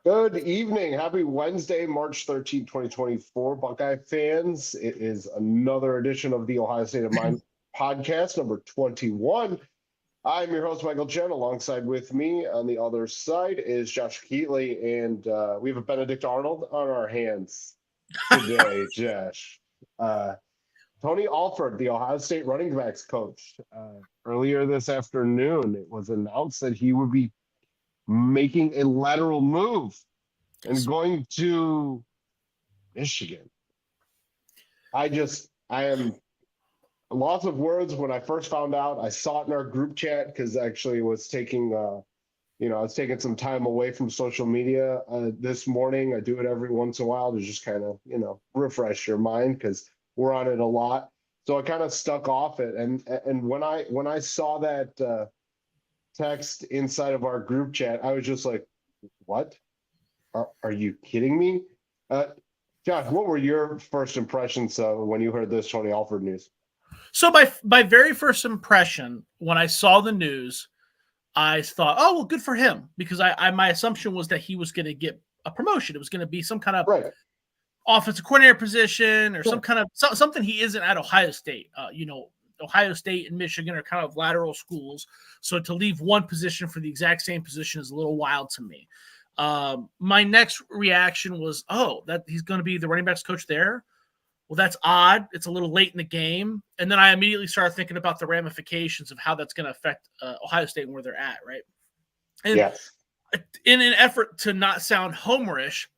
Good evening. Happy Wednesday, March 13th, 2024, Buckeye fans. It is another edition of the Ohio State of Mind podcast, number 21. I'm your host, Michael Jen. Alongside with me on the other side is Josh Keatley, and we have a Benedict Arnold on our hands today, Josh. Tony Alford, the Ohio State running backs coach, earlier this afternoon, it was announced that he would be making a lateral move and going to Michigan. I am lots of words when I first found out. I saw it in our group chat because actually was taking, I was taking some time away from social media this morning. I do it every once in a while to just kind of, refresh your mind because we're on it a lot. So I kind of stuck off it, and when I saw that text inside of our group chat, I was just like, "What? Are you kidding me?" Josh, what were your first impressions when you heard this Tony Alford news? So my very first impression when I saw the news, I thought, oh, well, good for him, because my assumption was that he was going to get a promotion. It was going to be some kind of offensive coordinator position or some kind of something he isn't at Ohio State. Ohio State and Michigan are kind of lateral schools. So to leave one position for the exact same position is a little wild to me. My next reaction was, that he's going to be the running backs coach there. Well, that's odd. It's a little late in the game. And then I immediately started thinking about the ramifications of how that's going to affect Ohio State and where they're at, right? And in an effort to not sound homerish,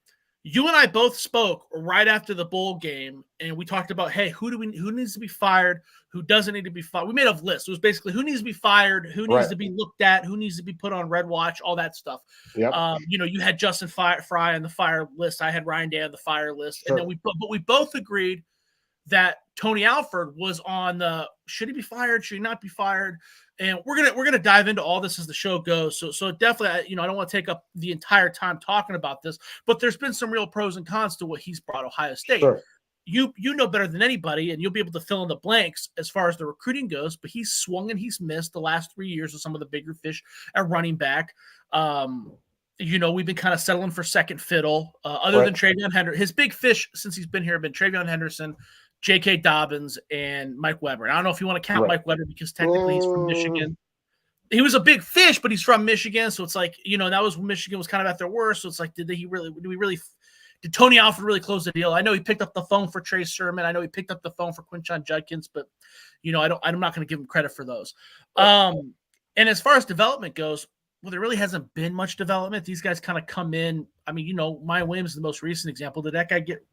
you and I both spoke right after the bowl game, and we talked about, hey, who needs to be fired, who doesn't need to be fired. We made a list. It was basically who needs to be fired, who needs to be looked at, who needs to be put on red watch, all that stuff. Yep. You had Justin Fry on the fire list. I had Ryan Day on the fire list. Sure. And then we both agreed that Tony Alford was on the should he be fired, should he not be fired? And we're gonna dive into all this as the show goes. So definitely, I don't want to take up the entire time talking about this, but there's been some real pros and cons to what he's brought Ohio State. Sure. You know better than anybody, and you'll be able to fill in the blanks as far as the recruiting goes. But he's swung and he's missed the last 3 years with some of the bigger fish at running back. We've been kind of settling for second fiddle, other than Travion Henderson. His big fish since he's been here have been Travion Henderson, J.K. Dobbins, and Mike Weber. And I don't know if you want to count Mike Weber because technically he's from Michigan. He was a big fish, but he's from Michigan. So it's like, that was when Michigan was kind of at their worst. So it's like, did Tony Alford really close the deal? I know he picked up the phone for Trey Sermon. I know he picked up the phone for Quinshon Judkins, but, I'm not going to give him credit for those. And as far as development goes, well, there really hasn't been much development. These guys kind of come in. I mean, Maya Williams is the most recent example. Did that guy get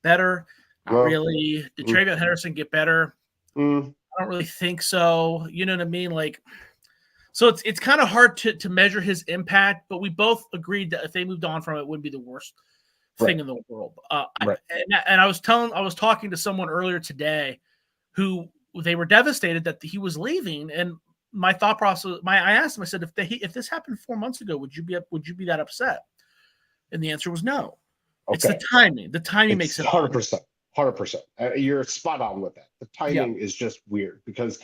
better? Not really. Did Travion Henderson get better? I don't really think so. You know what I mean? So it's kind of hard to measure his impact, but we both agreed that if they moved on from it, wouldn't be the worst thing in the world. And I was talking to someone earlier today who they were devastated that he was leaving, and my thought process, I asked him, I said, if this happened 4 months ago, would you be that upset? And the answer was no. Okay. It's the timing. The timing makes it 100%. 100%. You're spot on with that. The timing is just weird because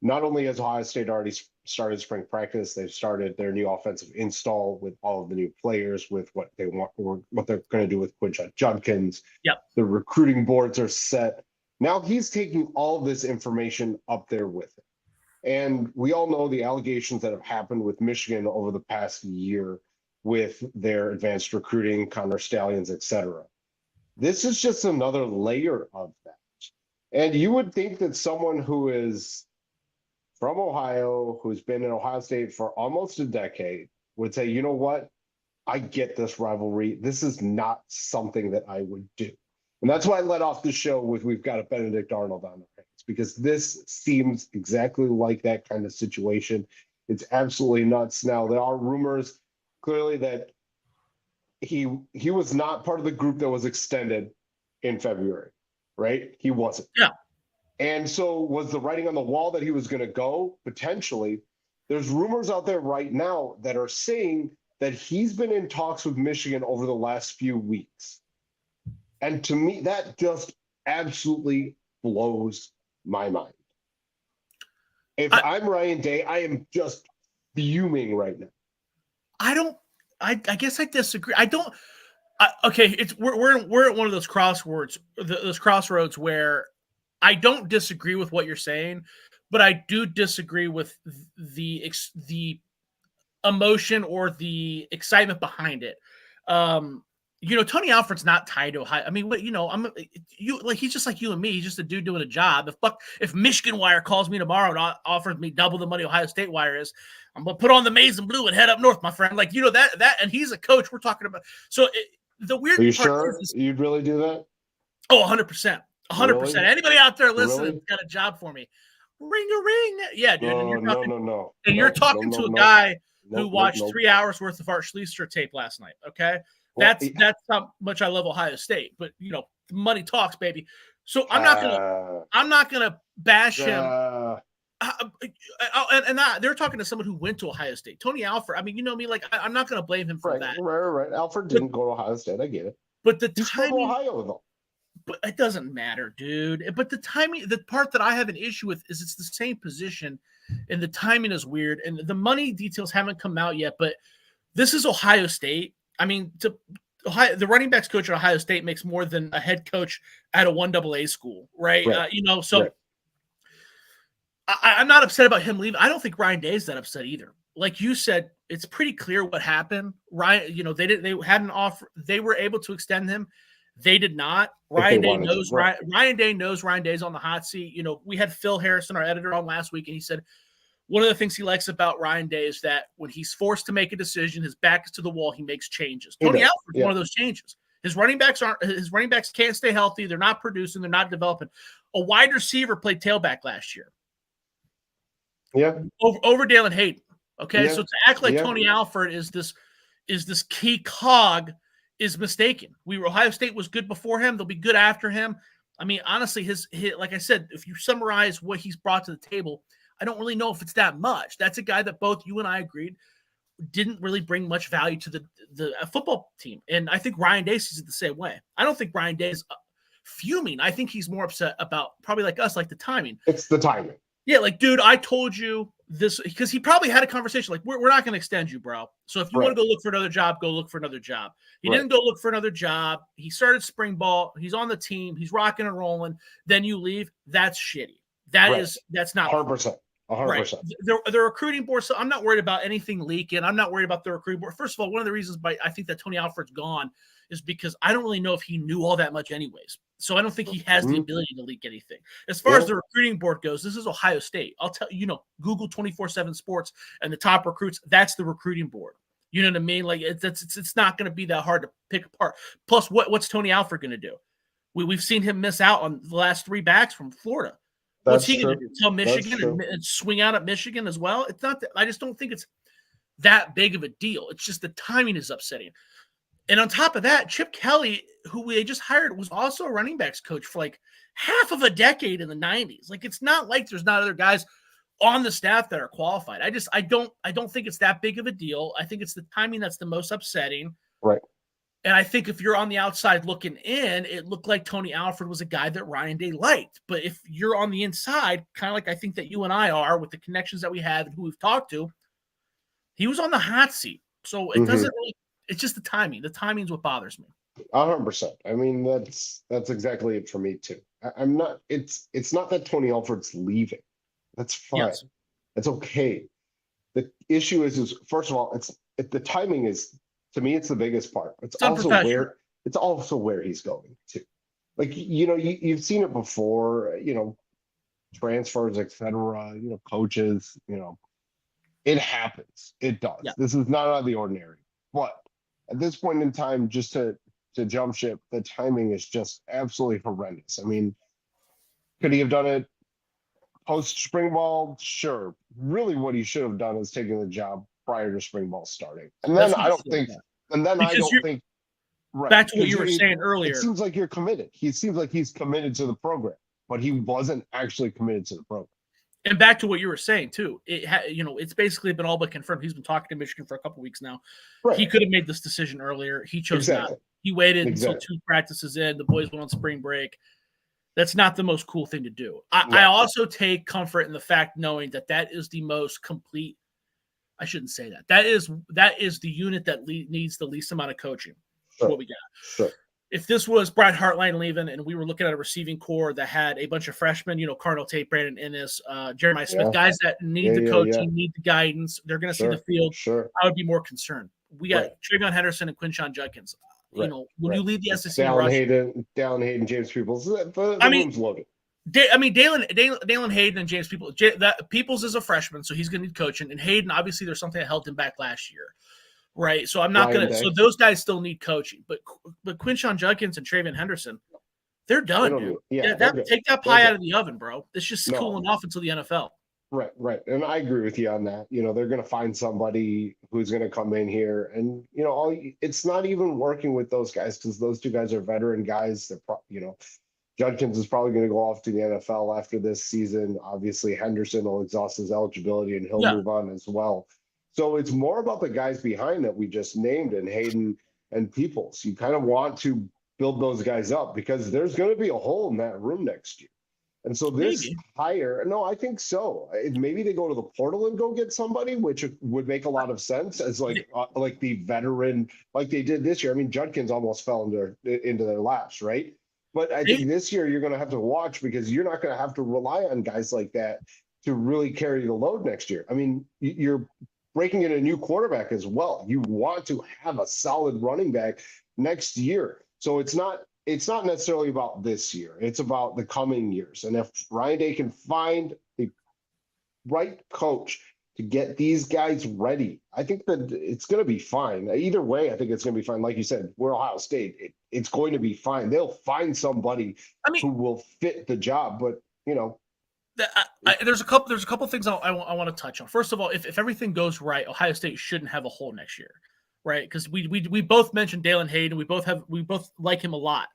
not only has Ohio State already started spring practice, they've started their new offensive install with all of the new players, with what they want or what they're going to do with Quinshon Judkins. Yep. The recruiting boards are set. Now he's taking all of this information up there with him. And we all know the allegations that have happened with Michigan over the past year with their advanced recruiting, Connor Stallions, et cetera. This is just another layer of that. And you would think that someone who is from Ohio, who's been in Ohio State for almost a decade, would say, you know what? I get this rivalry. This is not something that I would do. And that's why I led off the show with we've got a Benedict Arnold on our hands, because this seems exactly like that kind of situation. It's absolutely nuts. Now, there are rumors clearly that he was not part of the group that was extended in February, right? He wasn't. Yeah. And so was the writing on the wall that he was going to go? Potentially. There's rumors out there right now that are saying that he's been in talks with Michigan over the last few weeks. And to me, that just absolutely blows my mind. If I'm Ryan Day, I am just fuming right now. I guess I disagree. I don't. Okay, it's we're at one of those crossroads where I don't disagree with what you're saying, but I do disagree with the emotion or the excitement behind it. Tony Alford's not tied to Ohio. I mean, he's just like you and me. He's just a dude doing a job. If Michigan Wire calls me tomorrow and offers me double the money Ohio State Wire is, I'm gonna put on the maize and blue and head up north, my friend. Like that, and he's a coach. We're talking about. So the weird. Are you part sure you'd really do that? Oh, 100%. 100%. Anybody out there listening Really? got a job for me. Ring a ring. Yeah, dude. No. And you're talking to a guy who watched 3 hours worth of Art Schlichter tape last night. Okay. That's how much I love Ohio State. But money talks, baby. So I'm not gonna bash him. They're talking to someone who went to Ohio State. Tony Alford. I mean, you know me. Like I'm not gonna blame him for that. Right. Alford didn't go to Ohio State. I get it. But the He's from Ohio though. But it doesn't matter, dude. But the timing, the part that I have an issue with is it's the same position, and the timing is weird, and the money details haven't come out yet. But this is Ohio State. I mean, the running backs coach at Ohio State makes more than a head coach at a 1AA school, right? So right. I'm not upset about him leaving. I don't think Ryan Day is that upset either. Like you said, it's pretty clear what happened. Ryan, they had an offer. They were able to extend him. They did not. Ryan Day knows Ryan Day's on the hot seat. We had Phil Harrison, our editor, on last week, and he said one of the things he likes about Ryan Day is that when he's forced to make a decision, his back is to the wall, he makes changes. Tony Alford's one of those changes. His running backs can't stay healthy. They're not producing. They're not developing. A wide receiver played tailback last year. Yeah. Over Dalen Hayden. Okay. Yeah. So to act like Tony Alford is this key cog is mistaken. Ohio State was good before him. They'll be good after him. I mean, honestly, his like I said, if you summarize what he's brought to the table, I don't really know if it's that much. That's a guy that both you and I agreed didn't really bring much value to the football team. And I think Ryan Day sees it the same way. I don't think Ryan Day is fuming. I think he's more upset about, probably like us, like the timing. It's the timing. Yeah, like, dude, I told you this, because he probably had a conversation like, we're not going to extend you, bro. So if you want to go look for another job, go look for another job. He didn't go look for another job. He started spring ball. He's on the team. He's rocking and rolling. Then you leave. That's shitty. That's not 100%. 100%. Right. The recruiting board. So I'm not worried about anything leaking. I'm not worried about the recruiting board. First of all, one of the reasons I think that Tony Alford's gone is because I don't really know if he knew all that much anyways. So I don't think he has the ability to leak anything. As far as the recruiting board goes, this is Ohio State. I'll tell you, Google 24/7 Sports and the top recruits. That's the recruiting board. You know what I mean? Like it's not going to be that hard to pick apart. Plus, what's Tony Alford going to do? We've seen him miss out on the last 3 backs from Florida. What's he going to do? Tell Michigan and swing out at Michigan as well? It's not that. I just don't think it's that big of a deal. It's just the timing is upsetting. And on top of that, Chip Kelly, who they just hired, was also a running backs coach for like half of a decade in the 90s. Like, it's not like there's not other guys on the staff that are qualified. I don't think it's that big of a deal. I think it's the timing that's the most upsetting. Right. And I think if you're on the outside looking in, it looked like Tony Alford was a guy that Ryan Day liked. But if you're on the inside, kind of like I think that you and I are with the connections that we have and who we've talked to, he was on the hot seat. So it doesn't really. It's just the timing. The timing is what bothers me. 100%. I mean, that's exactly it for me too. I'm not. It's not that Tony Alford's leaving. That's fine. Yes. That's okay. The issue is first of all, the timing is, to me, it's the biggest part. It's also where he's going to. Like, you've seen it before. Transfers, etc. Coaches. It happens. It does. Yeah. This is not out of the ordinary. But at this point in time, just to jump ship, the timing is just absolutely horrendous. I mean, could he have done it post spring ball? Sure. Really, what he should have done is taken the job prior to spring ball starting. And then I don't think. Right. Back to what you were saying earlier. It seems like you're committed. He seems like he's committed to the program, but he wasn't actually committed to the program. And back to what you were saying too, it's basically been all but confirmed. He's been talking to Michigan for a couple of weeks now. Right. He could have made this decision earlier. He chose not. He waited until 2 practices in. The boys went on spring break. That's not the most cool thing to do. I also take comfort in the fact knowing that is the most complete I shouldn't say that. That is the unit that needs the least amount of coaching. Sure. What we got. Sure. If this was Brian Hartline leaving and we were looking at a receiving core that had a bunch of freshmen, Cardinal Tate, Brandon Innes, Jeremiah Smith, guys that need the coaching, need the guidance, they're going to see the field. Sure. I would be more concerned. We got Travion Henderson and Quinshon Judkins. When you leave the SEC Dallin Hayden, James Peoples, the room's loaded. Dallin Hayden and James Peoples is a freshman, so he's going to need coaching. And Hayden, obviously, there's something that held him back last year. Right, so I'm not going to. So those guys still need coaching, but Quinshon Judkins and Travion Henderson, they're done, dude. Take that pie out of the oven, bro. It's just cooling off until the NFL. Right, and I agree with you on that. They're going to find somebody who's going to come in here, and it's not even working with those guys because those two guys are veteran guys. They're Judkins is probably going to go off to the NFL after this season. Obviously, Henderson will exhaust his eligibility and he'll move on as well. So it's more about the guys behind that we just named and Hayden and Peoples. You kind of want to build those guys up because there's going to be a hole in that room next year. And so this hire, no, I think so. Maybe they go to the portal and go get somebody, which would make a lot of sense as like the veteran, like they did this year. I mean, Judkins almost fell into their laps, right? But I think this year you're going to have to watch because you're not going to have to rely on guys like that to really carry the load next year. I mean, you're breaking in a new quarterback as well. You want to have a solid running back next year. So it's not necessarily about this year. It's about the coming years. And if Ryan Day can find the right coach to get these guys ready, I think that it's going to be fine. Either way, I think it's going to be fine. Like you said, we're Ohio State. It's going to be fine. They'll find somebody who will fit the job. But, there's a couple things I want to touch on. First of all, if everything goes right, Ohio State shouldn't have a hole next year, right? Because we both mentioned Dallin Hayden. We both like him a lot.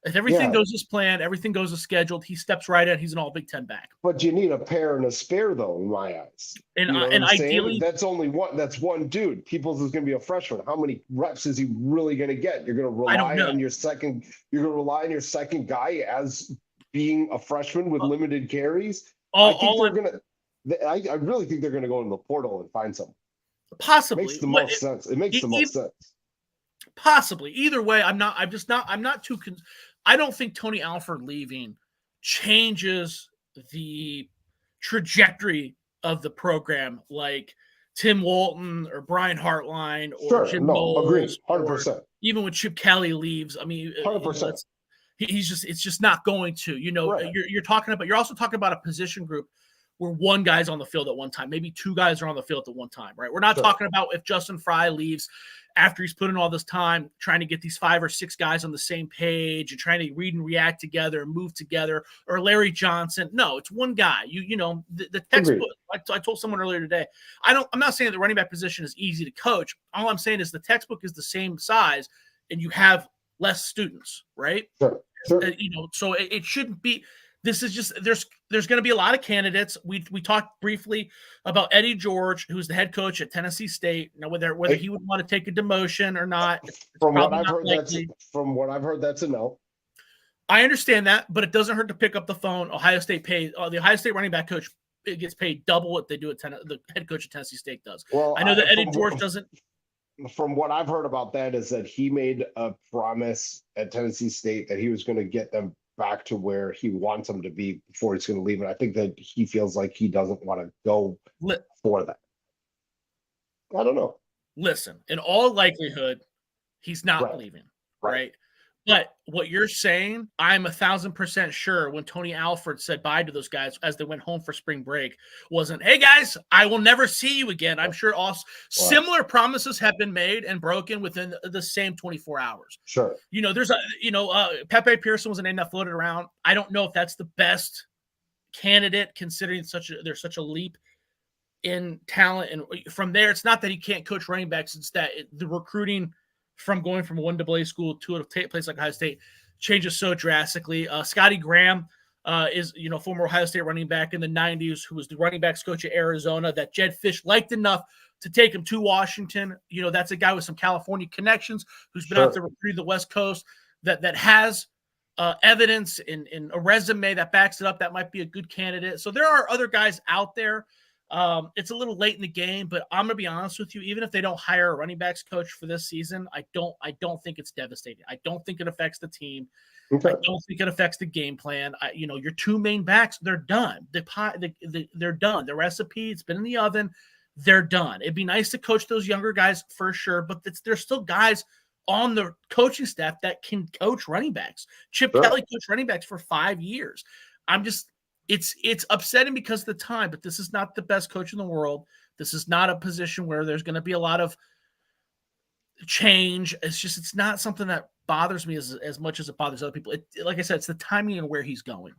If everything goes as planned, everything goes as scheduled, he steps right in. He's an all Big Ten back. But you need a pair and a spare, though, in my eyes. And ideally, that's only one. That's one dude. Peoples is going to be a freshman. How many reps is he really going to get? You're going to rely on your second. You're going to rely on your second guy as being a freshman with limited carries. I really think they're going to go into the portal and find someone. Possibly. It makes the most sense. It makes the most sense. Possibly. Either way, I'm not too I don't think Tony Alford leaving changes the trajectory of the program like Tim Walton or Brian Hartline or Jim Knowles. Agreed. 100%. Even when Chip Kelly leaves, I mean, 100%. It's just not going to, you're also talking about a position group where one guy's on the field at one time, maybe two guys are on the field at one time, right? We're not talking about if Justin Fry leaves after he's put in all this time trying to get these 5 or 6 guys on the same page and trying to read and react together and move together, or Larry Johnson. No, it's one guy. The textbook. I told someone earlier today, I'm not saying the running back position is easy to coach. All I'm saying is the textbook is the same size and you have less students, right? Sure. So it shouldn't be. This is just there's going to be a lot of candidates. We talked briefly about Eddie George, who's the head coach at Tennessee State. Whether he would want to take a demotion or not. From what I've heard, that's a no. I understand that, but it doesn't hurt to pick up the phone. Ohio State pays the Ohio State running back coach. It gets paid double what they do at the head coach at Tennessee State does. Well, I know that Eddie George doesn't. From what I've heard about that is that he made a promise at Tennessee State that he was going to get them back to where he wants them to be before he's going to leave. And I think that he feels like he doesn't want to go for that. I don't know. Listen, in all likelihood, he's not leaving, right? But what you're saying, I'm 1,000% sure when Tony Alford said bye to those guys as they went home for spring break wasn't, hey guys, I will never see you again. I'm sure also similar promises have been made and broken within the same 24 hours. Sure. There's Pepe Pearson was a name that floated around. I don't know if that's the best candidate considering there's such a leap in talent. And from there, it's not that he can't coach running backs. It's that the recruiting from going from one AA school to a place like Ohio State changes so drastically. Scotty Graham is, former Ohio State running back in the 90s, who was the running backs coach at Arizona that Jed Fish liked enough to take him to Washington. That's a guy with some California connections who's been out there recruiting the West Coast that has evidence in a resume that backs it up. That might be a good candidate. So there are other guys out there. It's a little late in the game, but I'm gonna be honest with you. Even if they don't hire a running backs coach for this season, I don't think it's devastating. I don't think it affects the team. Okay. I don't think it affects the game plan. Your two main backs, they're done. They're done. The recipe, it's been in the oven. They're done. It'd be nice to coach those younger guys for sure, but there's still guys on the coaching staff that can coach running backs. Chip Kelly coached running backs for 5 years. It's upsetting because of the time, but this is not the best coach in the world. This is not a position where there's going to be a lot of change. It's not something that bothers me as much as it bothers other people. Like I said, it's the timing and where he's going.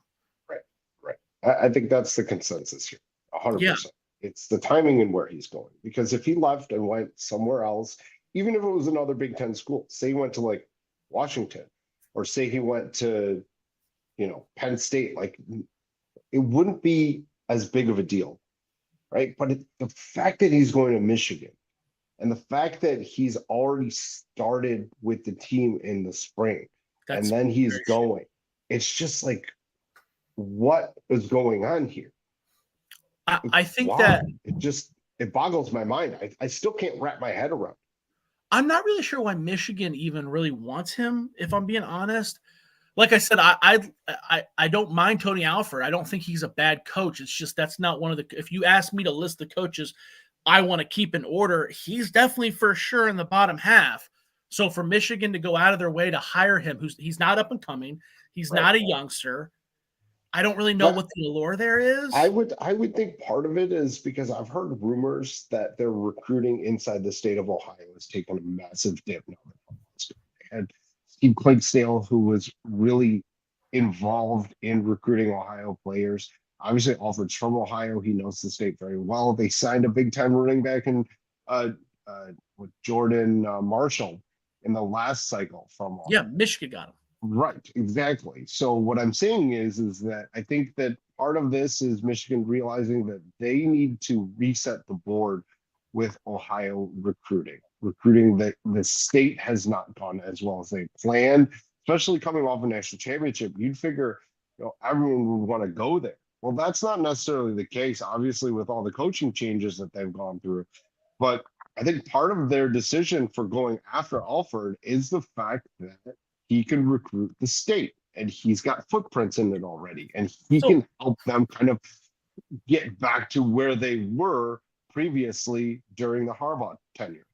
Right. I think that's the consensus here. 100%. Yeah. It's the timing and where he's going. Because if he left and went somewhere else, even if it was another Big Ten school, say he went to like Washington, or say he went to, Penn State, like it wouldn't be as big of a deal, right? But the fact that he's going to Michigan, and the fact that he's already started with the team in the spring, and then he's going, it's just like, what is going on here? I think that it boggles my mind. I still can't wrap my head around. I'm not really sure why Michigan even really wants him, if I'm being honest. Like I said, I don't mind Tony Alford. I don't think he's a bad coach. It's just that's not one of the. If you ask me to list the coaches I want to keep in order, he's definitely for sure in the bottom half. So for Michigan to go out of their way to hire him, he's not up and coming, he's not a youngster. I don't really know what the allure there is. I would think part of it is because I've heard rumors that their recruiting inside the state of Ohio has taken a massive dip now. And Steve Clydesdale, who was really involved in recruiting Ohio players. Obviously, Alford's from Ohio. He knows the state very well. They signed a big-time running back with Jordan Marshall in the last cycle from Ohio. Yeah, Michigan got him. Right, exactly. So what I'm saying is that I think that part of this is Michigan realizing that they need to reset the board with Ohio recruiting that the state has not gone as well as they planned, especially coming off a national championship. You'd figure, everyone would want to go there. Well, that's not necessarily the case, obviously, with all the coaching changes that they've gone through. But I think part of their decision for going after Alford is the fact that he can recruit the state, and he's got footprints in it already, and he can help them kind of get back to where they were previously during the Harbaugh tenure.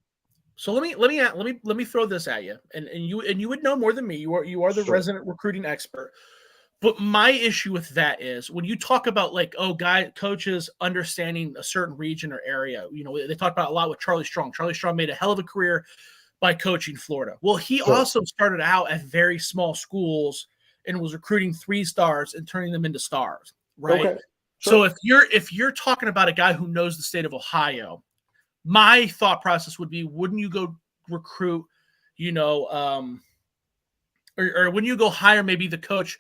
So let me throw this at you, and you would know more than me. You are the resident recruiting expert. But my issue with that is when you talk about coaches understanding a certain region or area, they talk about a lot with Charlie Strong. Charlie Strong made a hell of a career by coaching Florida. Well, he also started out at very small schools and was recruiting 3-stars and turning them into stars, right? Okay. So if you're talking about a guy who knows the state of Ohio, my thought process would be, wouldn't you go recruit, or wouldn't you go hire maybe the coach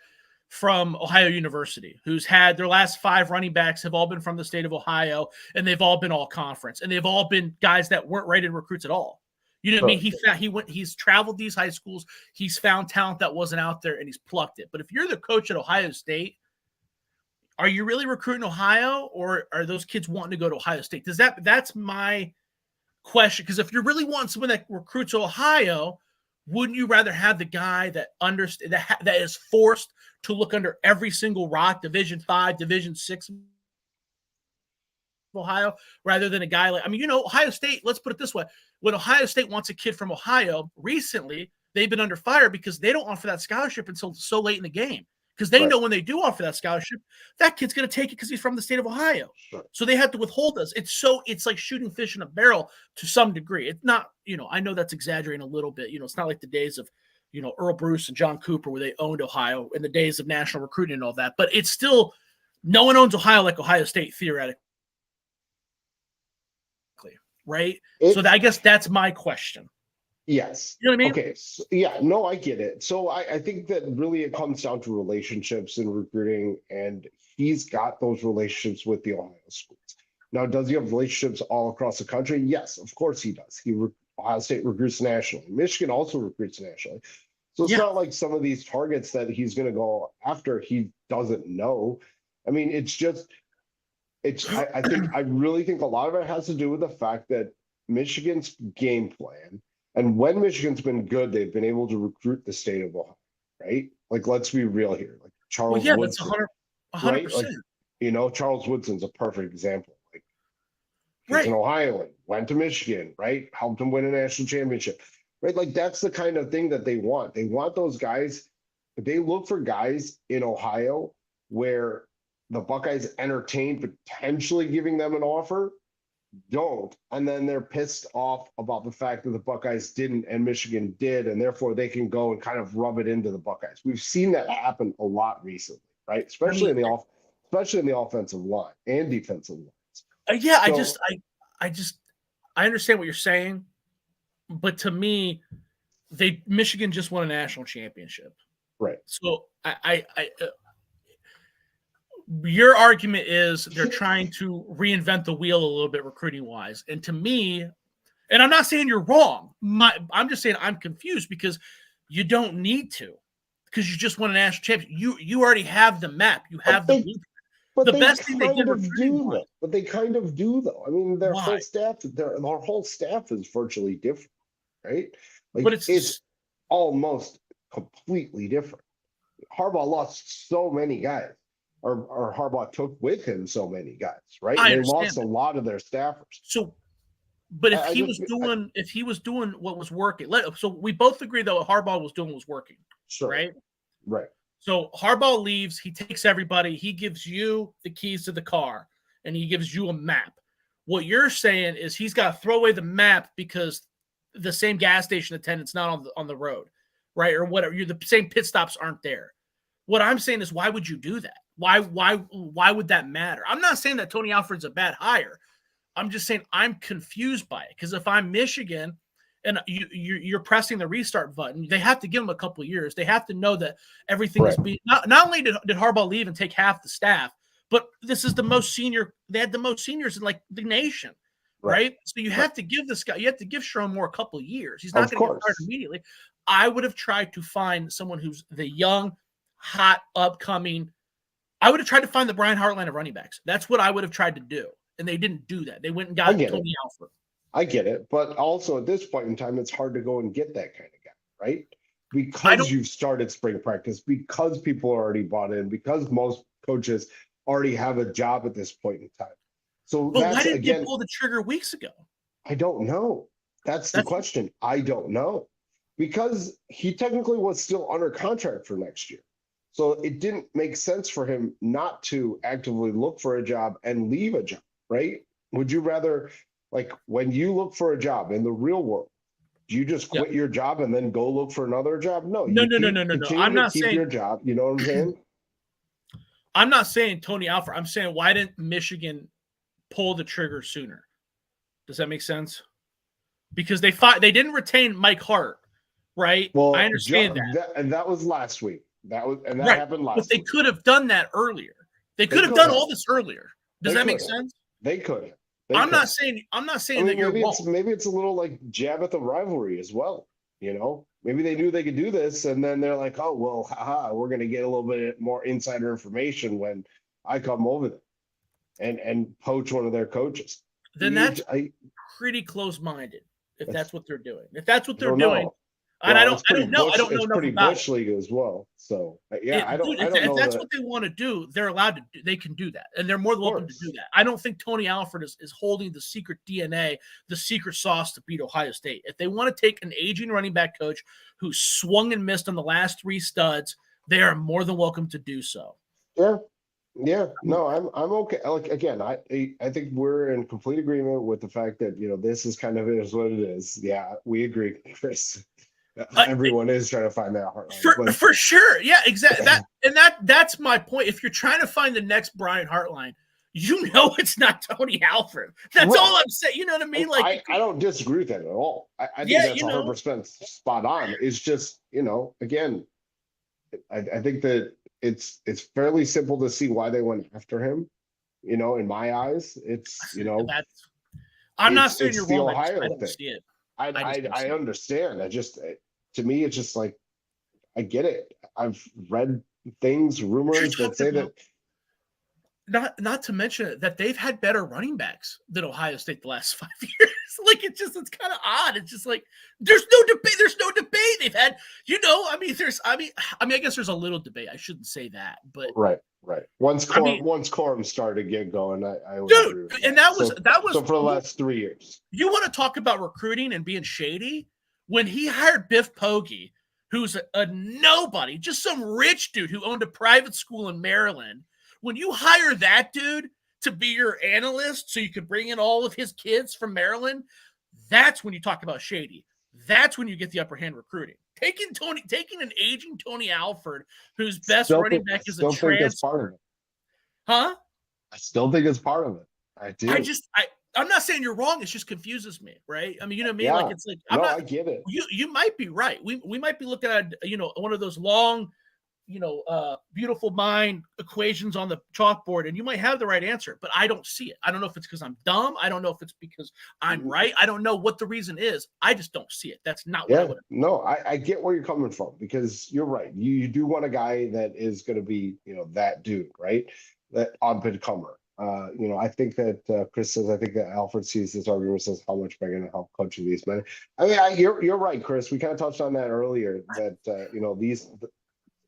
from Ohio University, who's had their last 5 running backs have all been from the state of Ohio, and they've all been all conference, and they've all been guys that weren't rated recruits at all. You know what I mean? He's traveled these high schools. He's found talent that wasn't out there, and he's plucked it. But if you're the coach at Ohio State, are you really recruiting Ohio, or are those kids wanting to go to Ohio State? That's my question. Because if you really want someone that recruits Ohio, wouldn't you rather have the guy that understands that is forced to look under every single rock, Division 5, Division 6 Ohio, rather than a guy like, Ohio State, let's put it this way. When Ohio State wants a kid from Ohio, recently they've been under fire because they don't offer that scholarship until so late in the game. Because they know when they do offer that scholarship, that kid's going to take it because he's from the state of Ohio. So they have to withhold us. It's like shooting fish in a barrel to some degree. It's not, I know that's exaggerating a little bit. It's not like the days of, Earl Bruce and John Cooper where they owned Ohio in the days of national recruiting and all that. But it's still, no one owns Ohio like Ohio State theoretically. Right? I guess that's my question. Yes. You know what I mean? Okay. So, yeah, no, I get it. So I think that really it comes down to relationships and recruiting, and he's got those relationships with the Ohio schools. Now, does he have relationships all across the country? Yes, of course he does. Ohio State recruits nationally. Michigan also recruits nationally. So it's not like some of these targets that he's going to go after he doesn't know. I mean, it's just I really think a lot of it has to do with the fact that Michigan's game plan, and when Michigan's been good, they've been able to recruit the state of Ohio, right? Like, let's be real here. Like Well, Charles yeah, that's Woodson, right? Like, 100%. Charles Woodson's a perfect example. Like, he's an Right. Ohioan, went to Michigan, right? Helped him win a national championship, right? Like, that's the kind of thing that they want. They want those guys. They look for guys in Ohio where the Buckeyes entertain potentially giving them an offer, don't, and then they're pissed off about the fact that the Buckeyes didn't and Michigan did, and therefore they can go and kind of rub it into the Buckeyes. We've seen that happen a lot recently, right? I mean, Especially in the offensive line and defensive lines. yeah, So I understand what you're saying, but to me, Michigan just won a national championship. right. So your argument is they're trying to reinvent the wheel a little bit recruiting wise, and to me, and I'm not saying you're wrong. I'm just saying I'm confused because you don't need to, because you just won a national championship. You already have the map. You have the blueprint. But The they best thing they did kind of do recruiting-wise. though. But they kind of do though. I mean, their Why? whole staff is virtually different, right? But Like it's almost completely different. Harbaugh lost so many guys, or Harbaugh took with him so many guys, right? I And they understand lost a that. lot of their staffers. So, but if I he just, was doing what was working, so we both agree that what Harbaugh was doing was working, sure, right? right, So Harbaugh leaves, he takes everybody, he gives you the keys to the car, and he gives you a map. What you're saying is he's got to throw away the map because the same gas station attendant's not on the road, right? Or whatever. The same pit stops aren't there. What I'm saying is, why would you do that? Why would that matter? I'm not saying that Tony Alford's a bad hire. I'm just saying I'm confused by it, because if I'm Michigan and you're pressing the restart button, they have to give them a couple of years. They have to know that everything is being not only did Harbaugh leave and take half the staff, but this is the most senior. They had the most seniors in like the nation, right? So you have to give this guy, you have to give Sherman Moore a couple of years. He's not going to get fired immediately. I would have tried to find someone who's the young, hot, upcoming. I would have tried to find the Brian Hartline of running backs. That's what I would have tried to do. And they didn't do that. They went and got Tony Alford. I get it. But also at this point in time, it's hard to go and get that kind of guy, right? Because you've started spring practice, because people are already bought in, because most coaches already have a job at this point in time. So but why didn't they pull the trigger weeks ago? I don't know. That's the question. I don't know. Because he technically was still under contract for next year. So it didn't make sense for him not to actively look for a job and leave a job, right? Would you rather, like, when you look for a job in the real world, do you just quit your job and then go look for another job? No. No. I'm not saying your job. You know what I'm saying? I'm not saying Tony Alford. I'm saying, why didn't Michigan pull the trigger sooner? Does that make sense? Because they didn't retain Mike Hart, right? Well, I understand that. And that was last week. That happened last week. But they could have done that earlier. They could have done all this earlier. Does that make sense? They could. I'm not saying that you're wrong. Maybe it's a little like jab at the rivalry as well. You know, maybe they knew they could do this, and then they're like, "Oh well, haha, we're going to get a little bit more insider information when I come over there and poach one of their coaches." Then that's pretty close-minded if that's what they're doing. If that's what they're doing. And I don't know. I don't know. It's pretty Bush League as well. So I don't know. If that's what they want to do, they're allowed to. They can do that, and they're more than welcome to do that. I don't think Tony Alford is holding the secret DNA, the secret sauce to beat Ohio State. If they want to take an aging running back coach who swung and missed on the last 3 studs, they are more than welcome to do so. Yeah. No, I'm okay. Like, again, I think we're in complete agreement with the fact that this is kind of is what it is. Yeah, we agree, Chris. Everyone is trying to find that Hartline for sure. Yeah, exactly. That's my point. If you're trying to find the next Brian Hartline, it's not Tony Alford. That's all I'm saying. You know what I mean? Like, I don't disagree with that at all. I think that's 100% spot on. It's just again, I think that it's fairly simple to see why they went after him. In my eyes, it's I'm not saying you're wrong. I don't see it. I understand. To me, it's just like, I get it. I've read rumors that say that. not to mention that they've had better running backs than Ohio State the last 5 years. Like it's kind of odd. It's just like there's no debate. There's no debate. They've had, I guess there's a little debate. I shouldn't say that, but right. Once Corum started to get going, I would agree with that. And that was so for the last 3 years. You want to talk about recruiting and being shady? When he hired Biff Poggi, who's a nobody, just some rich dude who owned a private school in Maryland. When you hire that dude to be your analyst so you could bring in all of his kids from Maryland, that's when you talk about shady. That's when you get the upper hand recruiting. Taking an aging Tony Alford, whose best running back is a transfer. Think it's part of it. Huh? I still think it's part of it. I do. I'm not saying you're wrong. It just confuses me, right? I mean, you know what I mean? Yeah. Like it's like I get it. You might be right. We might be looking at one of those long, beautiful mind equations on the chalkboard, and you might have the right answer, but I don't see it. I don't know if it's because I'm dumb. I don't know if it's because I'm right. I don't know what the reason is. I just don't see it. That's not what I would have. No, I get where you're coming from, because you're right. You do want a guy that is going to be, that dude, right? That up-and-comer. I think that Chris says, I think that Alford sees this argument, says, how much am I going to help coaching these men? I mean, you're right, Chris. We kind of touched on that earlier, that,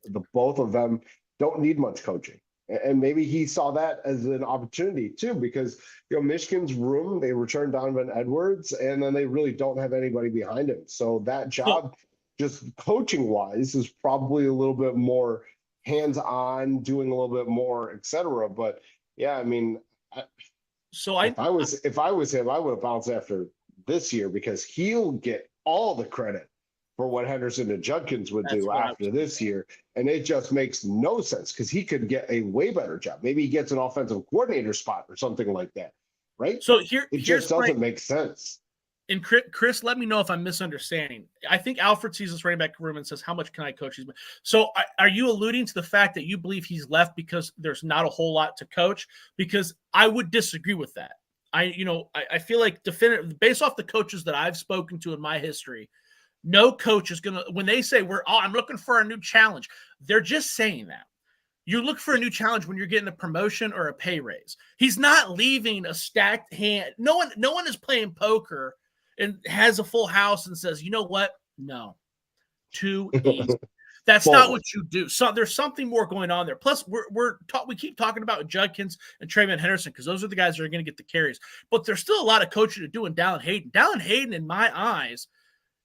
the both of them don't need much coaching. And maybe he saw that as an opportunity too, because, Michigan's room, they returned Donovan Edwards, and then they really don't have anybody behind him. So that job, just coaching wise, is probably a little bit more hands-on, doing a little bit more, etc. But yeah, I mean, if I was him, I would have bounced after this year, because he'll get all the credit for what Henderson and Judkins would do after this year. And it just makes no sense, because he could get a way better job. Maybe he gets an offensive coordinator spot or something like that, right? So it just doesn't make sense. And Chris, let me know if I'm misunderstanding. I think Alford sees this running back room and says, how much can I coach these? So are you alluding to the fact that you believe he's left because there's not a whole lot to coach? Because I would disagree with that. I feel like based off the coaches that I've spoken to in my history, no coach is going to, when they say I'm looking for a new challenge, they're just saying that. You look for a new challenge when you're getting a promotion or a pay raise. He's not leaving a stacked hand. No one is playing poker and has a full house and says, you know what? No, too easy. That's not what you do. So there's something more going on there. Plus, we keep talking about Judkins and Trayvon Henderson, because those are the guys that are going to get the carries. But there's still a lot of coaching to do in Dallin Hayden. Dallin Hayden, in my eyes,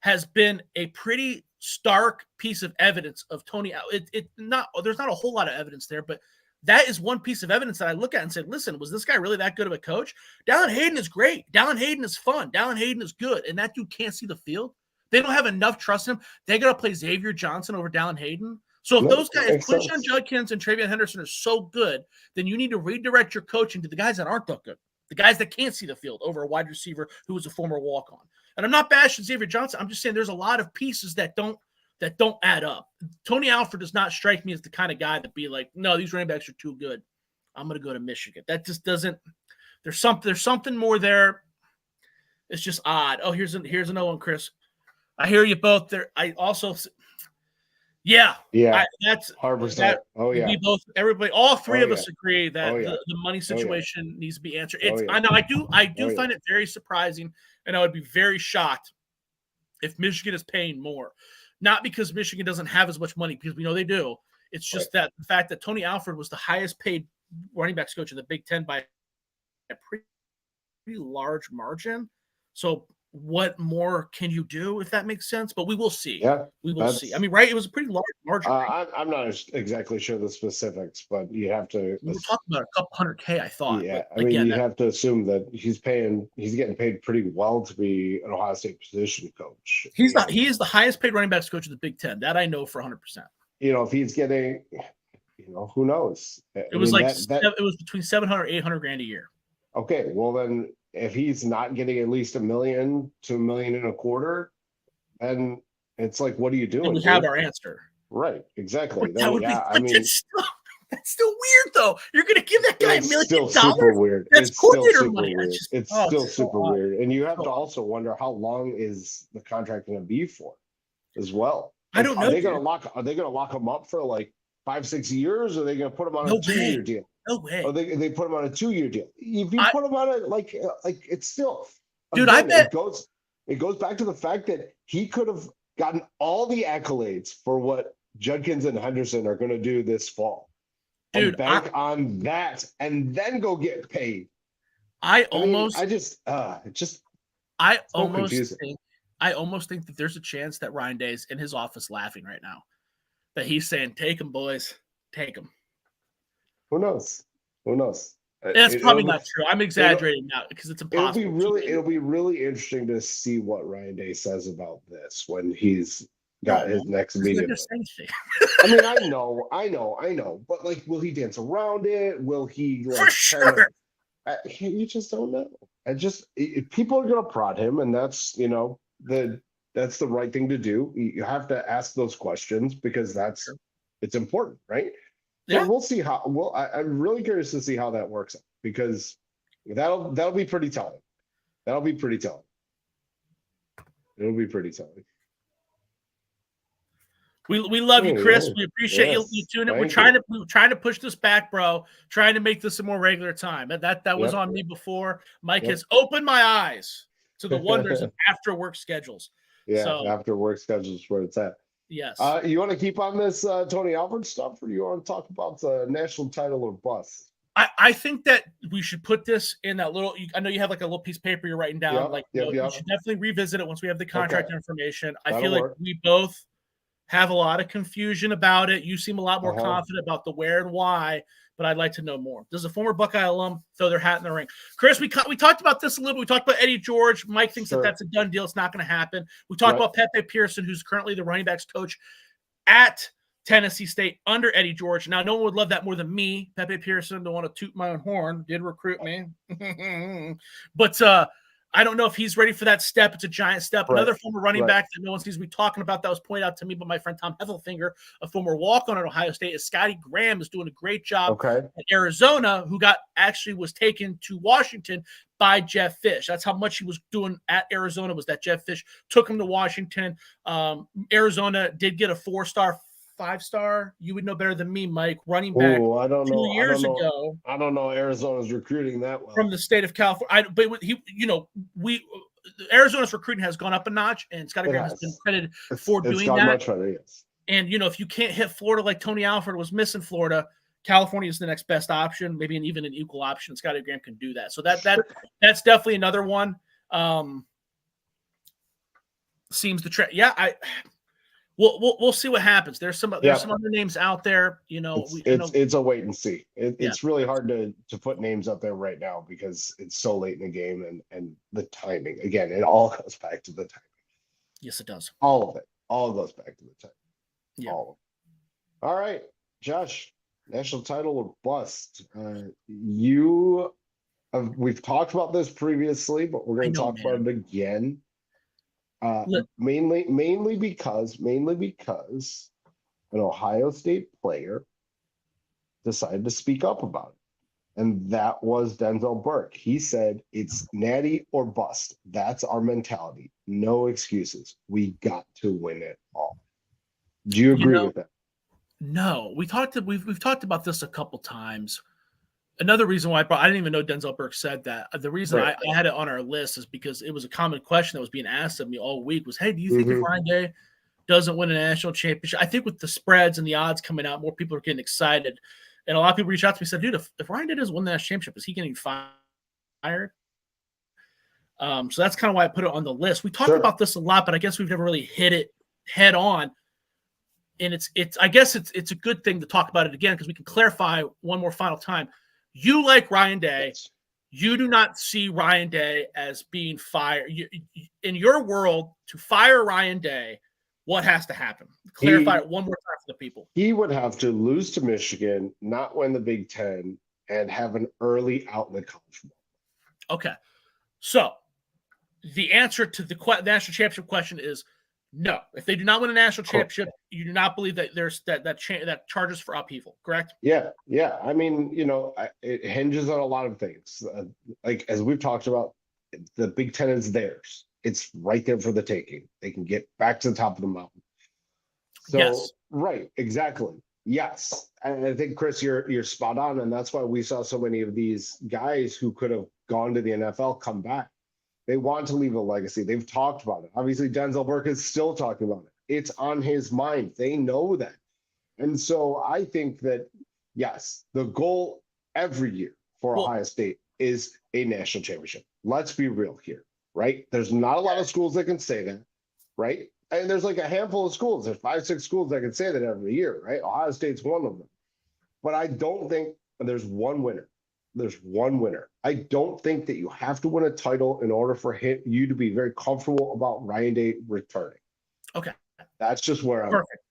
has been a pretty stark piece of evidence of Tony. There's not a whole lot of evidence there, but that is one piece of evidence that I look at and say, listen, was this guy really that good of a coach? Dallin Hayden is great. Dallin Hayden is fun. Dallin Hayden is good. And that dude can't see the field. They don't have enough trust in him. They got to play Xavier Johnson over Dallin Hayden. So if those guys, Quinshon Judkins and Trayvon Henderson, are so good, then you need to redirect your coaching to the guys that aren't that good. The guys that can't see the field over a wide receiver who was a former walk-on. And I'm not bashing Xavier Johnson. I'm just saying there's a lot of pieces that don't add up. Tony Alford does not strike me as the kind of guy that be like, no, these running backs are too good. I'm going to go to Michigan. That just doesn't. There's something more there. It's just odd. Oh, here's another one, Chris. I hear you both there. I also, that's 100%. We both, everybody, all three of us agree that the money situation needs to be answered. I know I do find it very surprising, and I would be very shocked if Michigan is paying more. Not because Michigan doesn't have as much money, because we know they do. It's just that the fact that Tony Alford was the highest paid running backs coach in the Big Ten by a pretty large margin. So what more can you do, if that makes sense? But we will see. Yeah, we will see. I mean, right? It was a pretty large margin. I'm not exactly sure the specifics, but you have to. We were talking about a couple $100K, I thought. Yeah, I mean, you have to assume that he's getting paid pretty well to be an Ohio State position coach. He is the highest paid running backs coach in the Big Ten. That I know for 100%. If he's getting, who knows? It was between 700 and 800 grand a year. Okay, well then, if he's not getting at least $1 million to $1.25 million, then it's like, what are you doing? And we have our answer. Right, exactly. That's still weird, though. You're going to give that guy $1 million? Still super weird. That's coordinator money. It's still super weird. And you have to also wonder, how long is the contract going to be for as well? I don't know. Are they going to lock him up for like 5-6 years, or are they going to put him on No a 2-year deal? No way. Or they put him on a 2-year deal. If you put him on a like it's still, dude, again, I bet it goes back to the fact that he could have gotten all the accolades for what Judkins and Henderson are going to do this fall, dude, and bank on that, and then go get paid. I almost think that there's a chance that Ryan Day is in his office laughing right now, that he's saying, "Take him, boys, take him." Who knows? Who knows? That's probably not true. I'm exaggerating now because it's impossible. It'll be really interesting to see what Ryan Day says about this when he's got his next meeting. I mean, I know, but like, will he dance around it? Will he like for sure? You just don't know. People are gonna prod him, and that's that's the right thing to do. You have to ask those questions because it's important, right? Yeah. So we'll see how. Well, I'm really curious to see how that works out, because that'll be pretty telling. It'll be pretty telling. We love you, Chris. We appreciate you tuning in. We're trying to push this back, bro. Trying to make this a more regular time. That was on me before. Mike has opened my eyes to the wonders of after work schedules. Yeah, so, after work schedules where it's at. Yes. You want to keep on this Tony Alford stuff, or do you want to talk about the national title or bust? I think that we should put this in that little. I know you have like a little piece of paper you're writing down. We should definitely revisit it once we have the contract information. I feel like we both have a lot of confusion about it. You seem a lot more confident about the where and why, but I'd like to know more. Does a former Buckeye alum throw their hat in the ring? Chris, we talked about this a little bit. We talked about Eddie George. Mike thinks that that's a done deal. It's not going to happen. We talked about Pepe Pearson, who's currently the running backs coach at Tennessee State under Eddie George. Now, no one would love that more than me. Pepe Pearson, don't want to toot my own horn, did recruit me. But I don't know if he's ready for that step. It's a giant step. Another former running back that no one seems to be talking about that was pointed out to me by my friend Tom Heffelfinger, a former walk-on at Ohio State, is Scotty Graham is doing a great job at Arizona, who was taken to Washington by Jeff Fish. That's how much he was doing at Arizona, was that Jeff Fish took him to Washington. Arizona did get a 4-star, 5-star. You would know better than me, Mike. Running back. I don't know. 2 years ago. I don't know. Arizona's recruiting that well from the state of California. Arizona's recruiting has gone up a notch, and Scotty Graham has been credited for doing that. Much better, yes. And if you can't hit Florida like Tony Alford was missing Florida, California is the next best option, maybe even an equal option. Scotty Graham can do that. So that's definitely another one. Seems the trend. Yeah, We'll see what happens. There's some other names out there. It's a wait and see. It's really hard to put names up there right now because it's so late in the game and the timing. Again, it all goes back to the timing. Yes, it does. All of it. All goes back to the timing. Yeah. All of it. All right, Josh. National title or bust. We've talked about this previously, but we're going to talk about it again. Mainly because an Ohio State player decided to speak up about it, and that was Denzel Burke. He said it's natty or bust. That's our mentality. No excuses. We got to win it all. Do you agree with that? No, we've talked about this a couple times. Another reason why I didn't even know Denzel Burke said that. The reason I had it on our list is because it was a common question that was being asked of me all week was, hey, do you think if Ryan Day doesn't win a national championship? I think with the spreads and the odds coming out, more people are getting excited. And a lot of people reach out to me and said, dude, if Ryan Day doesn't win the national championship, is he getting fired? So that's kind of why I put it on the list. We talked about this a lot, but I guess we've never really hit it head on. And I guess it's a good thing to talk about it again because we can clarify one more final time. You like Ryan Day. You do not see Ryan Day as being fired. In your world, to fire Ryan Day, what has to happen? Clarify it one more time for the people. He would have to lose to Michigan, not win the Big Ten, and have an early out in the college football. Okay. So the answer to the national championship question is no. If they do not win a national championship, you do not believe that there's that charges for upheaval, correct? Yeah. I mean, it hinges on a lot of things. Like as we've talked about, the Big Ten is theirs. It's right there for the taking. They can get back to the top of the mountain. So, right, exactly. Yes, and I think Chris, you're spot on, and that's why we saw so many of these guys who could have gone to the NFL come back. They want to leave a legacy. They've talked about it. Obviously, Denzel Burke is still talking about it. It's on his mind. They know that, and so I think that yes, the goal every year for Ohio State is a national championship. Let's be real here, right? There's not a lot of schools that can say that, right? And there's like a handful of schools. There's 5-6 schools that can say that every year, right? Ohio State's one of them. But I don't think there's one winner. There's one winner. I don't think that you have to win a title in order for you to be very comfortable about Ryan Day returning. Okay. That's just where I'm perfect.